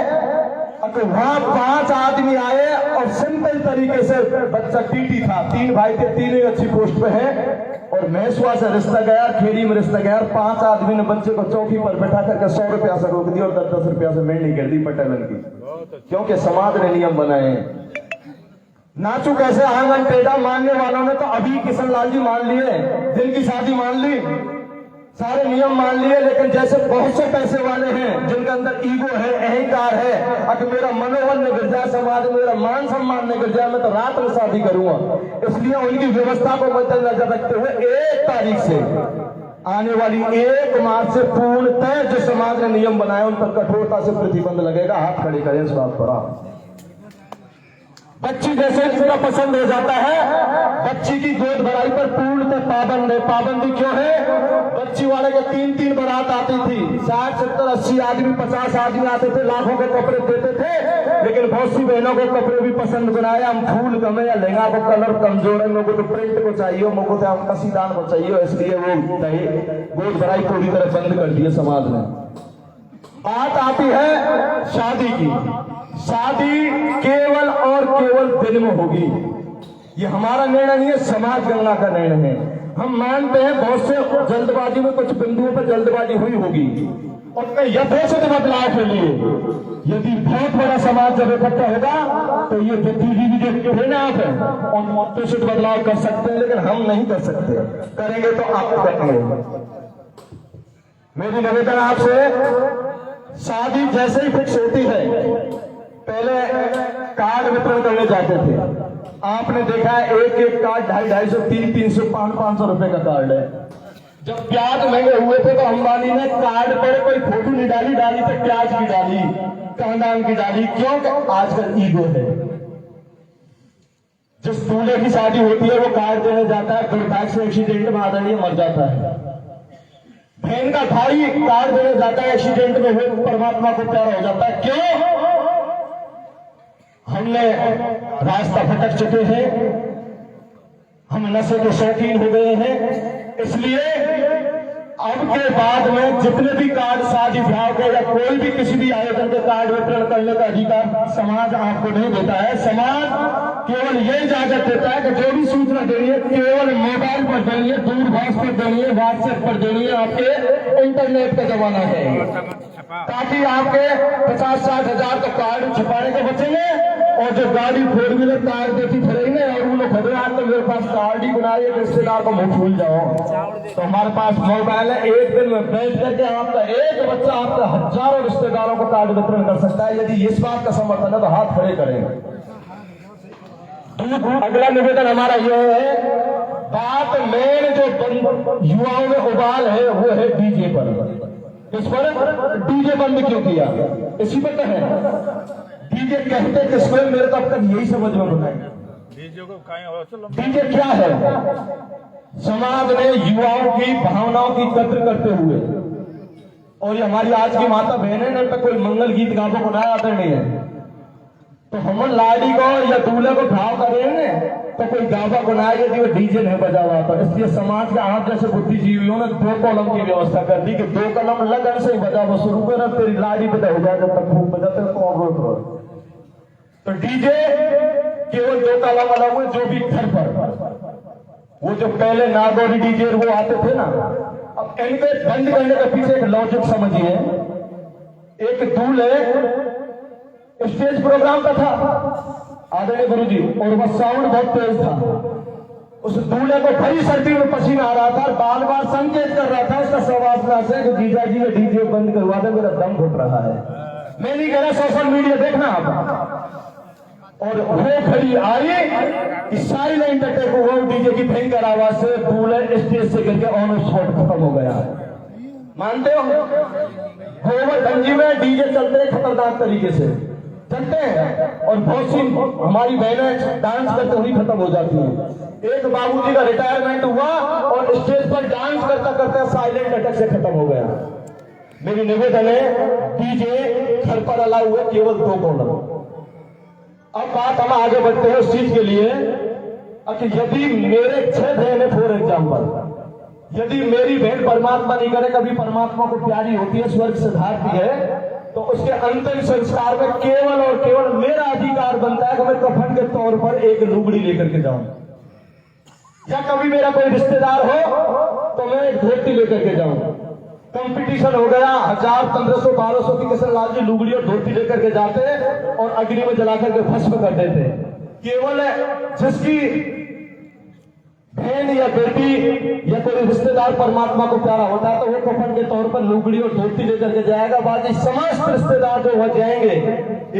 अगर वहां 5 आदमी आए और सिंपल तरीके से, बच्चा टीटी था, 3 भाई थे, 3 अच्छी पोस्ट पे है, और महसुआ से रिश्ता गया, खेड़ी में रिश्ता गया, 5 आदमी ने बच्चे को चौकी पर बैठा करके 100 रुपया से रोक दी और 10-10 रुपया से मेंढी कर दी पटेलन की। क्योंकि समाज ने नियम बनाए। नाचू कैसे आंगन टेढ़ा मानने वालों ने तो अभी किशनलाल जी मान लिए, दिल की शादी मान ली, सारे नियम मान लिए। लेकिन जैसे बहुत से पैसे वाले हैं जिनके अंदर ईगो है, अहंकार है, अगर मेरा मनोबल न गिर जाए, समाज में मेरा मान सम्मान न गिर जाए, मैं तो रात में शादी करूंगा। इसलिए उनकी व्यवस्था को मद्देनजर रखते हुए 1 तारीख से आने वाली 1 मार्च से पूर्णतः जो समाज ने नियम बनाए उन पर कठोरता से प्रतिबंध लगेगा। हाथ खड़े करें इस बात पर। आप बच्ची जैसे इतना पसंद हो जाता है, बच्ची की गोद भराई पर पूर्णतः पाबंद है। पाबंदी क्यों है? बच्ची वाले के 3-3 बारात आती थी, 60, 70, 80 आदमी, 50 आदमी आते थे, लाखों के कपड़े देते थे। लेकिन बहुत सी बहनों को कपड़े भी पसंद बनाए, हम फूल कम है या लहंगा को कलर कमजोर है, लोगों को प्रिंट को चाहिए, मुझको तो हम कसीदान को चाहिए, इसलिए वो गोद भराई पूरी तरह बंद कर दी है समाज ने। बात आती है शादी की। शादी केवल और केवल दिन में होगी, ये हमारा निर्णय नहीं है, समाज गणना का निर्णय है। हम मानते हैं बहुत से जल्दबाजी में कुछ बिंदुओं पर जल्दबाजी हुई होगी, और मैं यथोचित बदलाव के लिए यदि बहुत बड़ा समाज जब इकट्ठा होगा तो ये बुद्धिजीवी जो परिणाम है और यथोचित बदलाव कर सकते हैं, लेकिन हम नहीं कर सकते। करेंगे तो आपको करेंगे। मेरी निवेदन आपसे, शादी जैसे ही फिक्स होती है, पहले कार्ड वितरण करने जाते थे। आपने देखा है एक कार्ड 250, 300, 500 रुपए का कार्ड है। जब प्याज महंगे हुए थे तो अंबानी ने कार्ड पर कोई फोटो नहीं डाली, डाली तो प्याज की डाली, खानदान की डाली। क्यों? आजकल ईगो है। जिस दूल्हे की शादी होती है वो कार्ड देने जाता है, दुर्भाग्य से एक्सीडेंट में आदरणीय मर जाता है। बहन का भाई कार्ड देने जाता है, एक्सीडेंट में हुए परमात्मा को प्यारा हो जाता है। क्यों? हमने रास्ता भटक चुके हैं, हम नशे के शौकीन हो गए हैं। इसलिए अब के बाद में जितने भी कार्ड शादी ब्याह के या कोई भी किसी भी आयोजन के कार्ड वितरण करने का अधिकार समाज आपको नहीं देता है। समाज केवल ये इजाजत देता है कि जो भी सूचना देनी है केवल मोबाइल पर देनी है, दूरभाष पर देनी है, व्हाट्सएप पर देनी है। आपके इंटरनेट का जमाना है, ताकि आपके 50-60 हजार का कार्ड छुपाने के बचेंगे और जो गाड़ी फोर व्हीलर कार देखी खड़ी ना और वो लोग खड़े आज तो मेरे पास कार्ड ही बनाए रिश्तेदार को मुंह भूल जाओ। तो हमारे पास मोबाइल है, एक दिन में बैठ करके आपका एक बच्चा आपका हजारों रिश्तेदारों को कार्ड वितरण कर सकता है। यदि इस बात का समर्थन है तो हाथ खड़े करें। अगला निवेदन हमारा यह है, बात मेन जो युवाओं में उबाल है वो है डीजे पर। इस पर डीजे बंद क्यों किया, इसी पर तो है। डीजे कहते किसको, मेरे को अब तक यही समझ में नहीं आया। डीजे क्या है? समाज ने युवाओं की भावनाओं की कद्र करते हुए, और ये हमारी आज की माता बहनें ने तो कोई मंगल गीत गावों को ना आदरणीय है, तो हम लाड़ी को या दूल्हे को भाव करेंगे तो कोई गावा को ना यदि वो डीजे नहीं बजा रहा था। इसलिए समाज के आप जैसे बुद्धिजीवियों ने 2 कॉलम की व्यवस्था कर दी कि 2 कॉलम लगन से ही बजा, वो शुरू कर तेरी लाड़ी बजा हो जाए, जब तक खूब बजाते कौन रोक रहा। तो डीजे केवल 2 कॉलम वाला हुए जो भी घर पर, वो जो पहले नागौरी डीजे वो आते थे ना, अब इनके बंद करने के पीछे एक लॉजिक समझिए। एक दूल्हे स्टेज प्रोग्राम का था आदरणीय गुरुजी, और वह साउंड बहुत तेज था। उस दूल्हे को भरी सर्दी में पसीना आ रहा था, बार बार संकेत कर रहा था उसका सवासना से कि जीजा जी ये डीजे बंद करवा दे, मेरा दम घुट रहा है। मैं नहीं कह रहा, सोशल मीडिया देखना आप। और वो खड़ी आई कि सारी लाइन टट्टे को वो डीजे की भयंकर आवाज से दूल्हे स्टेज से गिर के ऑन स्पॉट खत्म हो गया। मानते हो? गोवर्धन जी में डीजे चलते हैं खतरनाक तरीके से चलते हैं, और बहुत सी हमारी बहनें डांस करते हुए खत्म हो जाती है। एक बाबूजी का रिटायरमेंट हुआ और स्टेज पर डांस करता करते साइलेंट अटैक से खत्म हो गया। मेरी निवेदन है, डीजे घर पर अलाउ हुए केवल 2 कॉलम। अब बात हम आगे बढ़ते हैं उस चीज के लिए कि यदि मेरे 6 बहनें फॉर एग्जाम्पल, यदि मेरी बहन परमात्मा नहीं करे कभी परमात्मा को प्यारी होती है, स्वर्ग से धारती है, तो उसके अंतिम संस्कार में केवल और केवल मेरा अधिकार बनता है कि मैं कफन के तौर पर एक लुगड़ी लेकर के जाऊं, या कभी मेरा कोई रिश्तेदार हो तो मैं एक धोती लेकर के जाऊं। कंपटीशन हो गया, 1000, 1500, 1200 की किशन लाल जी लुगड़ी और धोती लेकर के जाते और अग्नि में जलाकर के भस्म कर देते। केवल जिसकी बहन या बेटी या कोई रिश्तेदार परमात्मा को प्यारा होता है तो वो कफन के तौर पर लुगड़ी और धोती लेकर के जाएगा। बाकी समस्त रिश्तेदार जो वह जाएंगे,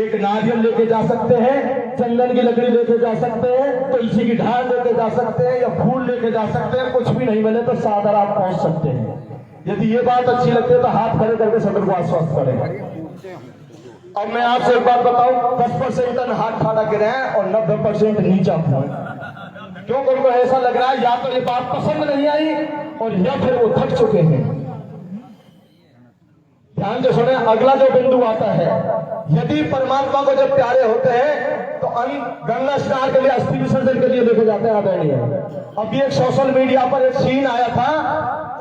एक नारियल लेके जा सकते हैं, चंदन की लकड़ी लेके जा सकते हैं, तुलसी की ढाल लेके जा सकते हैं, या फूल लेके जा सकते हैं। कुछ भी नहीं मिले तो सादर आप पहुंच सकते हैं। यदि ये बात अच्छी लगती है तो हाथ खड़े करके सदर को आश्वस्त करें। अब मैं आपसे एक बात बताऊं, 10% हाथ खड़ा गिरे हैं और 90% नीचा हुआ। क्योंकि उनको ऐसा लग रहा है या तो ये बात पसंद नहीं आई और या फिर वो थक चुके हैं। ध्यान से सुने, अगला जो बिंदु आता है, यदि परमात्मा को जब प्यारे होते हैं तो गंगा स्नान के लिए, अस्थि विसर्जन के लिए लेके जाते हैं आदरणीय। अभी एक सोशल मीडिया पर एक सीन आया था,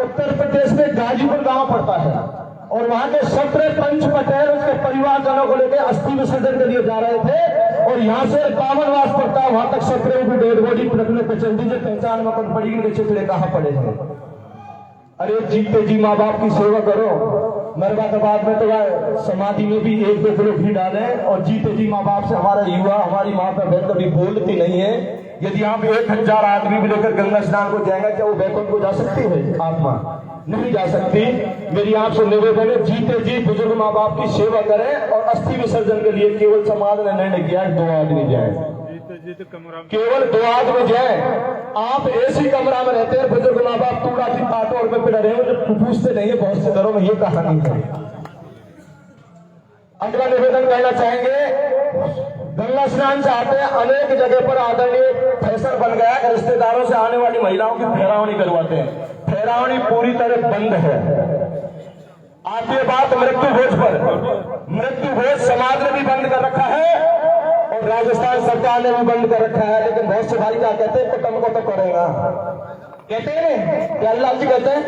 उत्तर प्रदेश में गाजीपुर गांव पड़ता है और वहां के 17 पंच पटेल उसके परिवारजनों को लेकर अस्थि विसर्जन के लिए जा रहे थे, और यहाँ से 52 वास पड़ता है, वहां तक 17 की डेड बॉडी ट्रक पे चल दी, पहचान में कौन पड़ी, इनके चितड़े कहाँ पड़े थे। अरे जीते जी माँ बाप की सेवा करो, मरवा के बाद में तो समाधि में भी 1-2 किलो घी डाले, और जीते जी माँ बाप से हमारा युवा, हमारी माता बहन कभी बोलती नहीं है। यदि आप 1000 आदमी भी लेकर गंगा स्नान को जाएंगे, क्या वो वैकुंठ को जा सकती है आत्मा? नहीं जा सकती। मेरी आपसे निवेदन है, जीते जी बुजुर्ग माँ बाप की सेवा करें, और अस्थि विसर्जन के लिए केवल समाज ने निर्णय किया 2 आदमी जाए, केवल 2 आदमी जाए। आप एसी कमरा में रहते हैं, बुजुर्ग माँ बाप टूड़ा की पाटों और में पिड़ रहे हैं, जो पूछते नहीं है। बहुत से घरों में ये कहानी है। अगला निवेदन कहना चाहेंगे, गंगा स्नान से आते हैं, अनेक जगह पर आदरणीय फैशन बन गया है, रिश्तेदारों से आने वाली महिलाओं की फेरावनी करवाते हैं। फेरावनी पूरी तरह बंद है। आती है बात मृत्यु भोज पर। मृत्यु भोज समाज ने भी बंद कर रखा है और राजस्थान सरकार ने भी बंद कर रखा है, लेकिन बहुत से भाई क्या कहते हैं, कुटुंब को तो करेगा, कहते हैं प्यारेलाल जी कहते हैं,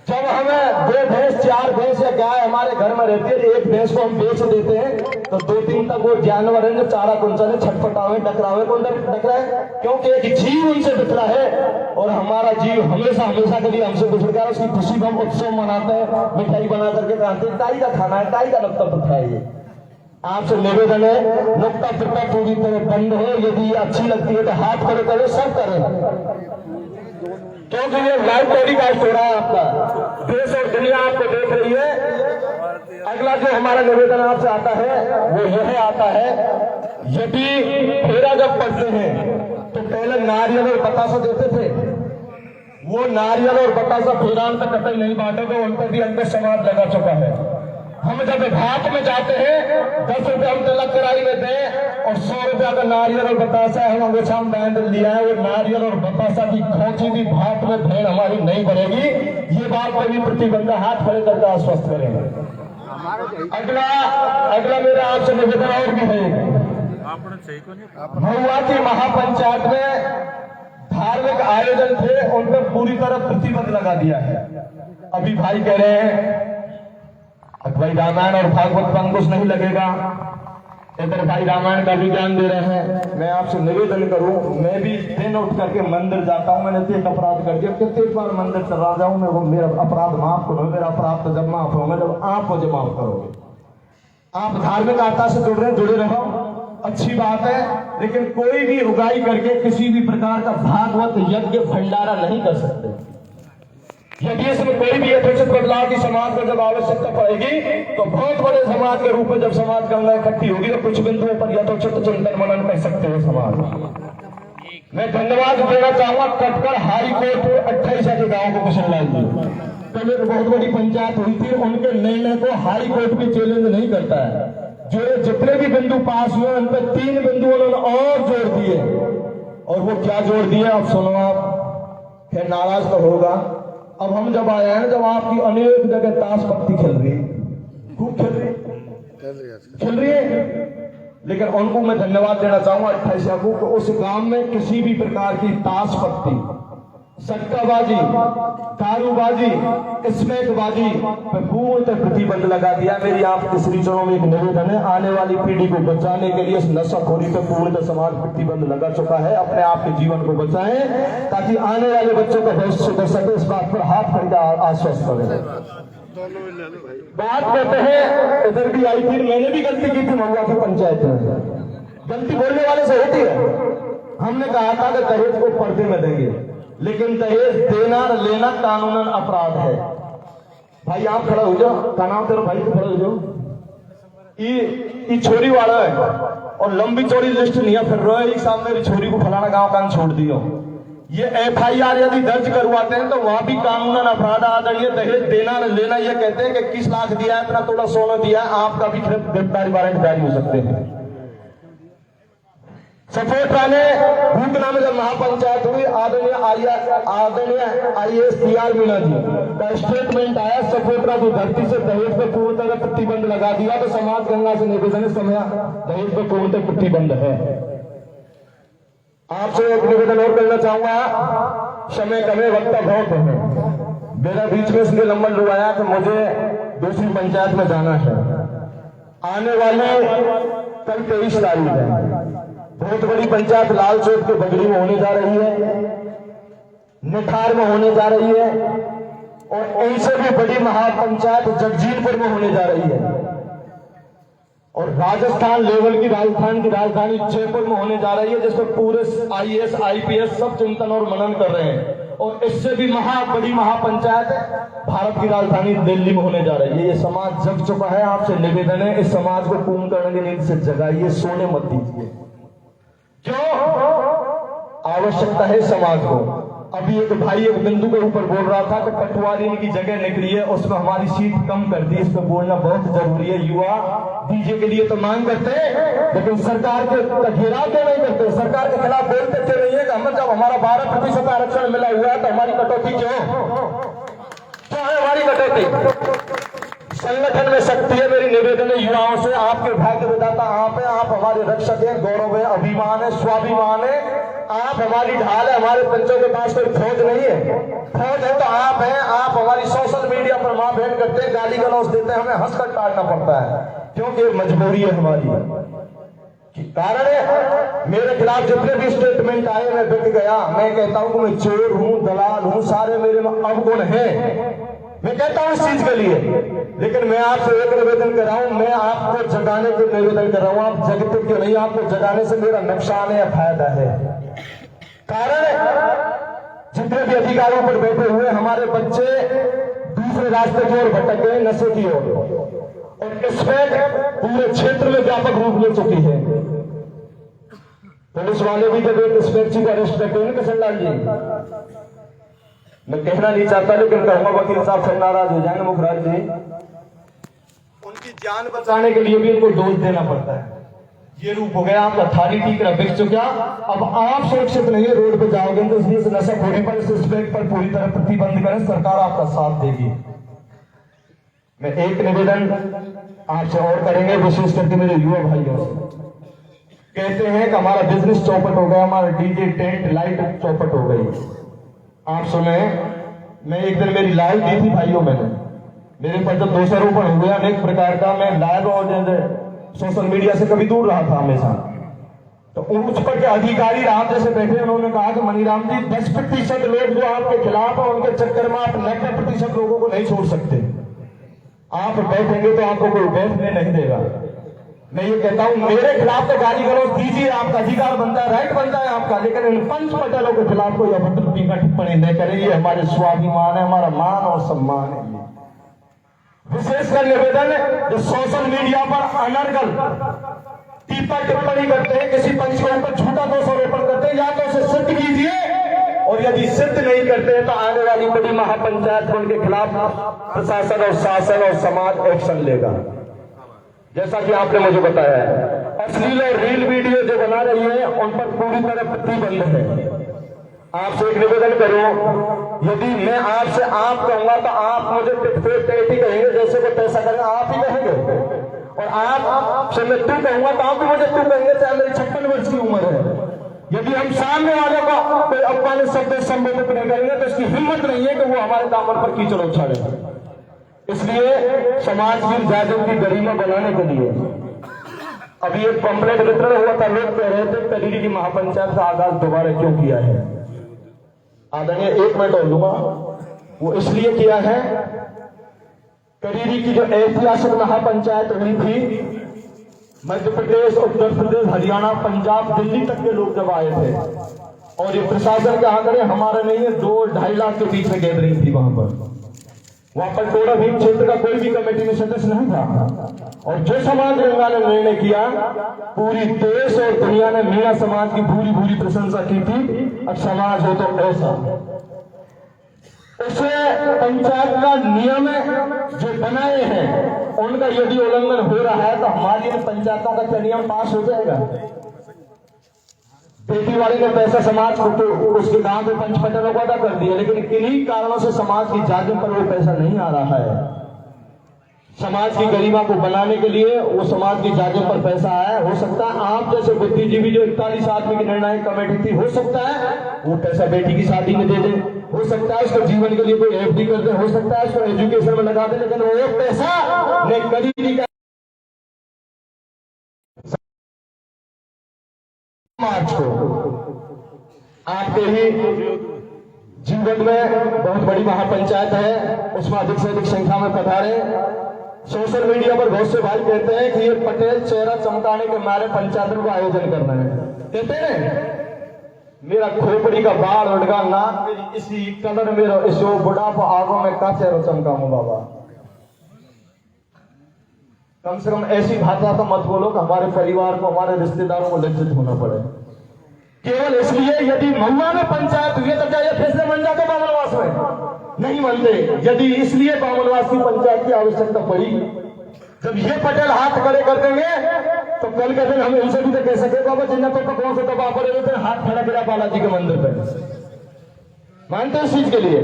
जब हमें 2 भैंस 4 भैंस या गाय हमारे घर में रहती है, एक भैंस को हम बेच देते हैं तो 2-3 तक वो जानवर है जो चारा कुंचले छटपटावे टकरावे, कौन टकराए? क्योंकि एक जीव उनसे बिखरा है और हमारा जीव हमेशा के लिए हमसे बिछड़ गया। उसकी खुशी को हम उत्सव मनाते हैं, मिठाई बना करके खाते हैं। टाई का खाना है, टाई का नक्तव्य है ये। आपसे निवेदन है, नुक्ता फिरका पूरी तरह बंद है। यदि अच्छी लगती है तो हाथ खड़े करें, सब करें, क्योंकि ये लाइव टेलीकास्ट हो रहा है आपका, देश और दुनिया आपको देख रही है। अगला जो हमारा निवेदन आपसे आता है वो यह आता है, यदि फेरा जब पढ़ते हैं तो पहले नारियल और बतासा देते थे, वो नारियल और बतासा फेरान तक कतई नहीं बांटोगे, उन पर भी अंतर समाज लगा चुका है। हम जब घाट में जाते हैं 10 रुपए हम तिलक कराई में दें और 100 रुपया का नारियल और बतासा हम अंगूठा में बांध लिया है। वो नारियल और बतासा की खोची भी भाट में भेड़ हमारी नहीं बढ़ेगी। ये बात पर भी प्रतिबंध हाथ खड़े करके आश्वस्त करेंगे। अगला मेरा आपसे निवेदन और भी है, महुआ की महापंचायत में धार्मिक आयोजन थे, उन पर पूरी तरह प्रतिबंध लगा दिया है। अभी भाई कह रहे हैं भाई रामायण और भागवत पर अंकुश नहीं लगेगा, इधर भाई रामायण का भी ज्ञान दे रहे हैं। मैं आपसे निवेदन करूं, मैं भी दिन उठ करके मंदिर जाता हूं, मैंने तो एक अपराध कर दिया, कितने बार मंदिर चला जाऊं मैं, वो मेरा अपराध माफ करो। मेरा अपराध तो जब माफ होगा जब आप मुझे माफ करोगे। आप धार्मिक आस्था से जुड़े रहो, अच्छी बात है, लेकिन कोई भी उगाई करके किसी भी प्रकार का भागवत यज्ञ भंडारा नहीं कर सकते। यदि इसमें कोई भी यथोचित बदलाव की समाज को जब आवश्यकता पड़ेगी तो बहुत बड़े समाज के रूप में जब समाज गंगा इकट्ठी होगी तो कुछ बिंदुओं पर यथोचित चिंतन मनन कर सकते हो समाज। मैं धन्यवाद देना चाहूंगा कटकर हाई कोर्ट 28 के गांव को किशन लाल जी, कल एक बहुत बड़ी पंचायत हुई थी, उनके निर्णय को हाई कोर्ट भी चैलेंज नहीं करता है। जो जितने भी बिंदु पास हुए उन पर 3 बिंदु उन्होंने और जोड़ दिए, और वो क्या जोड़ दिए आप सुनो। आप फिर नाराज तो होगा। अब हम जब आए हैं, जब आपकी अनेक जगह ताश पत्ती खेल रही, खूब खेल रही है, लेकिन उनको मैं धन्यवाद देना चाहूंगा 28 को, उस गांव में किसी भी प्रकार की ताश पत्ती, सट्टाबाजी, कारूबाजी, स्मैकबाजी पर पूर्ण प्रतिबंध लगा दिया। मेरी आपके श्रीचरणों में एक निवेदन है, आने वाली पीढ़ी को बचाने के लिए इस नशाखोरी पर पूर्ण समाज प्रतिबंध लगा चुका है। अपने आप के जीवन को बचाएं ताकि आने वाले बच्चों का भविष्य सुधर सके। इस बात पर हाथ खड़े आश्वस्त करें। बात करते हैं, इधर भी आई थी, मैंने भी गलती की थी महुआ की पंचायत में। गलती बोलने वाले से होती है। हमने कहा था कि दहेज को पर्दे में देंगे, लेकिन दहेज देना न लेना कानूनन अपराध है। भाई आप खड़ा हो जाओ, का नाम तेरा भाई, खड़ा हो जाओ। ये छोरी वाला है और लंबी चौड़ी लिस्ट नहीं है, फिर रोए सामने मेरी छोरी को फलाना गांव कान छोड़ दियो। ये FIR यदि दर्ज करवाते हैं तो वहां भी कानूनन अपराध आदरणीय दहेज देना न लेना। ये कहते हैं कि 21 लाख दिया है, इतना थोड़ा सोना दिया है, आपका भी गिरफ्तारी वारंट जारी हो सकते हैं। सपोट्रा में भूतना में जब महापंचायत हुई, आदरणीय IAS PR मीणा जी का स्टेटमेंट आया, सपोट्रा की धरती से दहेज पर पूर्ण तरह प्रतिबंध लगा दिया। तो समाज गंगा से निवेदन है, समय दहेज पर पूर्ण तरह प्रतिबंध है। आपसे एक निवेदन और करना चाहूंगा, समय कमे वक्त बहुत है। मेरा बीच में इसलिए नंबर लुआया कि मुझे दूसरी पंचायत में जाना है। आने वाले कल 23 तारीख है, बहुत बड़ी पंचायत लाल चौक के बगड़ी में होने जा रही है, निठार में होने जा रही है, और इनसे भी बड़ी महापंचायत जगजीतपुर में होने जा रही है, और राजस्थान लेवल की राजधानी जयपुर में होने जा रही है, जिसमें पूरे IAS IPS सब चिंतन और मनन कर रहे हैं। और इससे भी बड़ी महापंचायत भारत की राजधानी दिल्ली में होने जा रही है। ये समाज जग चुका है। आपसे निवेदन है, इस समाज को पूर्ण करने की नींद से जगाइए, सोने मत दीजिए। जो आवश्यकता है समाज को। अभी एक भाई एक बिंदु के ऊपर बोल रहा था कि पटवारी की जगह निकली है, उसमें हमारी सीट कम कर दी। इस पर बोलना बहुत जरूरी है। युवा डीजे के लिए तो मांग करते हैं, लेकिन सरकार के घेराव क्यों नहीं करते? सरकार के खिलाफ बोलते क्यों नहीं है कि हमें जब हमारा 12% आरक्षण मिला हुआ है तो हमारी कटौती क्यों है? हमारी कटौती संगठन में शक्ति है। मेरी निवेदन है युवाओं से, आपके भाग्य विधाता आप है, आप हमारे रक्षक है, गौरव है, अभिमान है, स्वाभिमान है। आप हमारी ढाल है। हमारे पंचों के पास कोई फौज नहीं है, फौज है तो आप हैं। आप हमारी सोशल मीडिया पर मां भेंट करते हैं, गाली गलौज देते हैं, हमें हंसकर टालना पड़ता है, क्योंकि मजबूरी है हमारी। कारण है मेरे खिलाफ जितने भी स्टेटमेंट आए मैं बिक गया। मैं कहता हूं कि मैं चोर हूं, दलाल हूं, सारे मेरे में अवगुण है, मैं कहता हूं इस चीज के लिए, लेकिन मैं आपसे एक निवेदन कर रहा हूं, मैं आपको जगाने के निवेदन कर रहा हूं, आप जगते क्यों नहीं? आपको जगाने से मेरा नुकसान है या फायदा है? कारण जितने भी अधिकारियों पर बैठे हुए हमारे बच्चे दूसरे रास्ते की ओर भटक गए, नशे की ओर, और इसमें पूरे क्षेत्र में व्यापक रूप ले चुकी है। पुलिस वाले भी जब एक इंस्पेक्टर को अरेस्ट करते हैं किशनलाल जी, मैं कहना नहीं चाहता लेकिन कहूंगा, वकील साहब सब नाराज हो जाएंगे, मुखराज जी, उनकी जान बचाने के लिए भी इनको डोज देना पड़ता है। ये रूप हो गया, आप अथॉरिटी का बिक चुका, अब आप सुरक्षित नहीं है, रोड पे जाओगे तो इसलिए नशाखोरी पर, इस एस्पेक्ट पर पूरी तरह प्रतिबंध करें, सरकार आपका साथ देगी। मैं एक निवेदन आपसे और करेंगे, विशेष करके मेरे युवा भाइयों से। कहते हैं कि हमारा बिजनेस चौपट हो गया, हमारा डीजे टेंट लाइट चौपट हो गई। आप सुने, मैं एक दिन मेरी लाइव दी थी भाइयों, मेरे पर जब दोषारोपण हुए अनेक प्रकार का, मैं लाइव और सोशल मीडिया से कभी दूर रहा था हमेशा, तो उच्च पद के अधिकारी राम जैसे बैठे, उन्होंने कहा कि मनीराम जी 10% लोग जो आपके खिलाफ है उनके चक्कर में आप 90% लोगों को नहीं छोड़ सकते। आप बैठेंगे तो आपको कोई बैठने नहीं देगा। मैं ये कहता हूं, मेरे खिलाफ तो गाली गलौज दीजिए, आपका अधिकार बनता है, राइट बनता है आपका, लेकिन इन पंच पटेलों के खिलाफ कोई अभद्र टिप्पणी नहीं करें। ये हमारे स्वाभिमान है, हमारा मान और सम्मान है। विशेषकर निवेदन है, जो सोशल मीडिया पर अनर्गल टीका टिप्पणी करते हैं, किसी पंच के ऊपर झूठा दोषारोपण करते हैं, या तो उसे सिद्ध कीजिए, और यदि सिद्ध नहीं करते हैं तो आने वाली बड़ी महापंचायत उनके खिलाफ प्रशासन और शासन और समाज एक्शन लेगा। जैसा कि आपने मुझे बताया है, अश्लील और रील वीडियो जो बना रही है उन पर पूरी तरह प्रतिबंध है। आपसे एक निवेदन करूं, यदि मैं आपसे आप कहूंगा तो आप मुझे टिटफेट कहेंगे, जैसे को पैसा करेंगे आप ही कहेंगे, और आप से मैं तू कहूंगा तो आप भी मुझे तू कहेंगे, चाहे मेरी 56 वर्ष की उम्र है। यदि हम सामने वाले को कोई अपमानित शब्द संबोधित नहीं करेंगे तो इसकी हिम्मत नहीं है कि वो हमारे दामन पर कीचड़ उछाले। इसलिए समाज की जागृति गरिमा बनाने के लिए अभी एक पंपलेट वितरण हुआ था, लोग कह रहे थे करीरी की महापंचायत का आगाज दोबारा क्यों किया है। आदरणीय, 1 मिनट और लूंगा, वो इसलिए किया है, करीरी की जो ऐतिहासिक महापंचायत हुई थी, मध्य प्रदेश, उत्तर प्रदेश, हरियाणा, पंजाब, दिल्ली तक के लोग जब आए थे, और ये प्रशासन के आंकड़े हमारे नहीं है, 2-2.5 लाख के बीच में गैदरिंग थी वहां पर टोडा भीम क्षेत्र का कोई भी कमेटी में सदस्य नहीं था। और जो समाज गंगा ने निर्णय किया, पूरी देश और दुनिया ने मीणा समाज की भूरी भूरी प्रशंसा की थी। अब समाज हो तो ऐसा, उसे पंचायत का नियम जो बनाए हैं उनका यदि उल्लंघन हो रहा है तो हमारी पंचायतों का क्या नियम पास हो जाएगा? बेटी वाले ने पैसा समाज को तो उसके गांव के पंच पटेलों को अदा कर दिया, लेकिन किन्हीं कारणों से समाज की जागरण पर वो पैसा नहीं आ रहा है। समाज की गरिमा को बनाने के लिए वो समाज की जागरण पर पैसा आया। हो सकता है आप जैसे बुद्धिजीवी जो 41 आदमी की निर्णायक कमेटी थी, हो सकता है वो पैसा बेटी की शादी में दे दे, हो सकता है उसको जीवन के लिए कोई एफडी कर दे, हो सकता है उसको एजुकेशन में लगा दे, लेकिन वो पैसा ने करीबी का मार्च को आपके ही जीवन में बहुत बड़ी महापंचायत है, उसमें अधिक से अधिक संख्या में पधारे। सोशल मीडिया पर बहुत से भाई कहते हैं कि ये पटेल चेहरा चमकाने के मारे पंचायतों का आयोजन करना है, कहते हैं मेरा खोपड़ी का बाल उड़गा नाक मेरी इसी कलर मेरा इसो बुढ़ापा आगो में का चेहरा चमकाऊं बाबा। कम से कम ऐसी भाषा तो मत बोलो कि हमारे परिवार को, हमारे रिश्तेदारों को लज्जित होना पड़े। केवल इसलिए यदि महुआ में पंचायत हुई तो क्या ये फैसले बन जाते बामनवास में? नहीं बनते। यदि इसलिए बामनवास की पंचायत की आवश्यकता पड़ी, जब ये पटेल हाथ खड़े कर देंगे तो कल के दिन हम इनसे भी तो कह सके बाबा जिन्नतों पर कौन से दबा पड़े रहते हैं, हाथ खड़ा करा बालाजी के मंदिर पे। मानते हैं इस चीज के लिए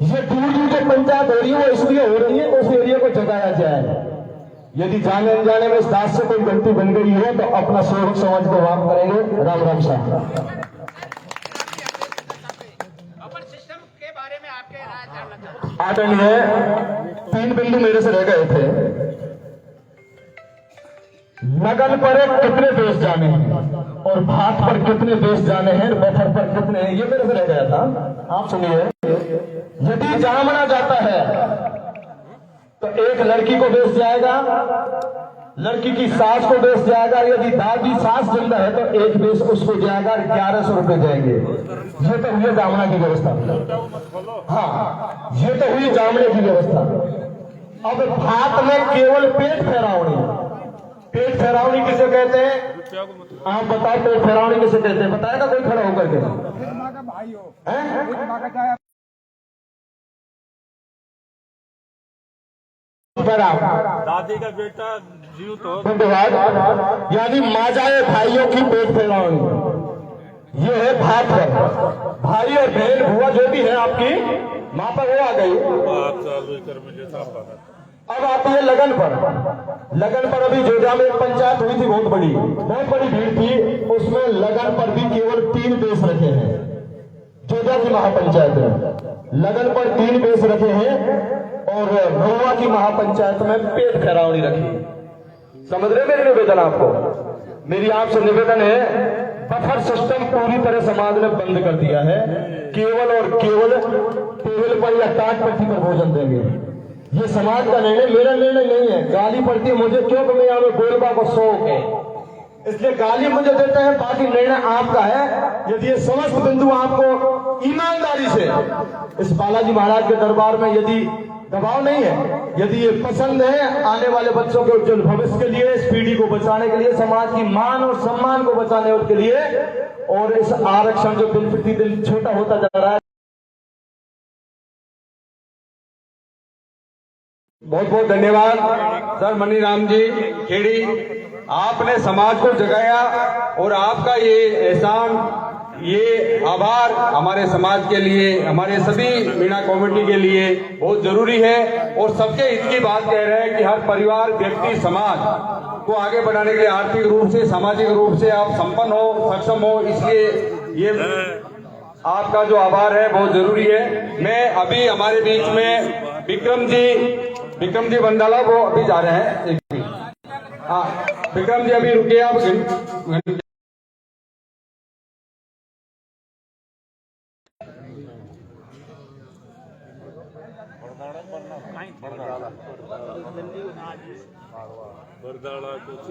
ये दूर दूर जो पंचायत हो रही है वो इसलिए हो रही है उस एरिया को जगाया जाए। यदि जाने अनजाने में इस दास से कोई गलती बन गई है तो अपना सोच समझ को माफ करेंगे। राम राम साहब। आदरणीय 3 बिंदु मेरे से रह गए थे। लगन पर कितने देश जाने हैं और भात पर कितने देश जाने हैं, वेफर पर कितने हैं, ये मेरे से रह गया था। आप सुनिए, यदि जामना जाता है तो एक लड़की को बेच जाएगा, लड़की की सास को बेच जाएगा। यदि दादी सास जिंदा है तो एक बेच उसको जाएगा, 1100 रुपए जाएंगे। ये तो हुई जामना की व्यवस्था। हाँ, ये तो हुई जामने की व्यवस्था। अब भात में केवल पेट फेरावनी। पेट फेरावनी किसे कहते हैं? आप बताओ, पेट फेरावनी किसे कहते हैं? बताएगा कोई खड़ा होकर के? दादी का बेटा जीव तो धन्यवाद। यानी माजाए भाइयों की पेट फैलावनी, ये है भात है। भाई और बहन बुआ जो भी है आपकी माँ पर वो आ गई। अब आती है लगन पर। लगन पर अभी जोजा में एक पंचायत हुई थी, बहुत बड़ी भीड़ थी। उसमें लगन पर भी केवल 3 बेस रखे हैं। जोजा की महापंचायत में लगन पर 3 बेस रखे हैं और महुआ की महापंचायत में पेट फेरावनी रखी। समझ रहे मेरे निवेदन? आपको मेरी आपसे निवेदन है, बफर सिस्टम पूरी तरह समाज ने बंद कर दिया है। केवल और केवल टेबल पर या टाट पट्टी पर भोजन देंगे। ये समाज का निर्णय, मेरा निर्णय नहीं है। गाली पड़ती है मुझे क्योंकि मैं यहाँ में बोलबा को शौक है, इसलिए गाली मुझे देते हैं। बाकी निर्णय आपका है। यदि ये समस्त बिंदु आपको ईमानदारी से इस बालाजी महाराज के दरबार में यदि दबाव नहीं है, यदि ये पसंद है आने वाले बच्चों के उज्जवल भविष्य के लिए, इस पीढ़ी को बचाने के लिए, समाज की मान और सम्मान को बचाने के लिए, और इस आरक्षण जो दिन प्रतिदिन छोटा होता जा रहा है। बहुत बहुत धन्यवाद सर मनीराम जी खेड़ी, आपने समाज को जगाया और आपका ये एहसान, ये आभार हमारे समाज के लिए, हमारे सभी मीणा कमेटी के लिए बहुत जरूरी है। और सबके हित की बात कह रहे हैं कि हर परिवार, व्यक्ति, समाज को आगे बढ़ाने के लिए आर्थिक रूप से, सामाजिक रूप से आप संपन्न हो, सक्षम हो, इसलिए ये आपका जो आभार है बहुत जरूरी है। मैं अभी हमारे बीच में विक्रम जी बंदाला वो अभी जा रहे हैं। हाँ विक्रम जी अभी रुकिए आप। बरदाड़ा कुछ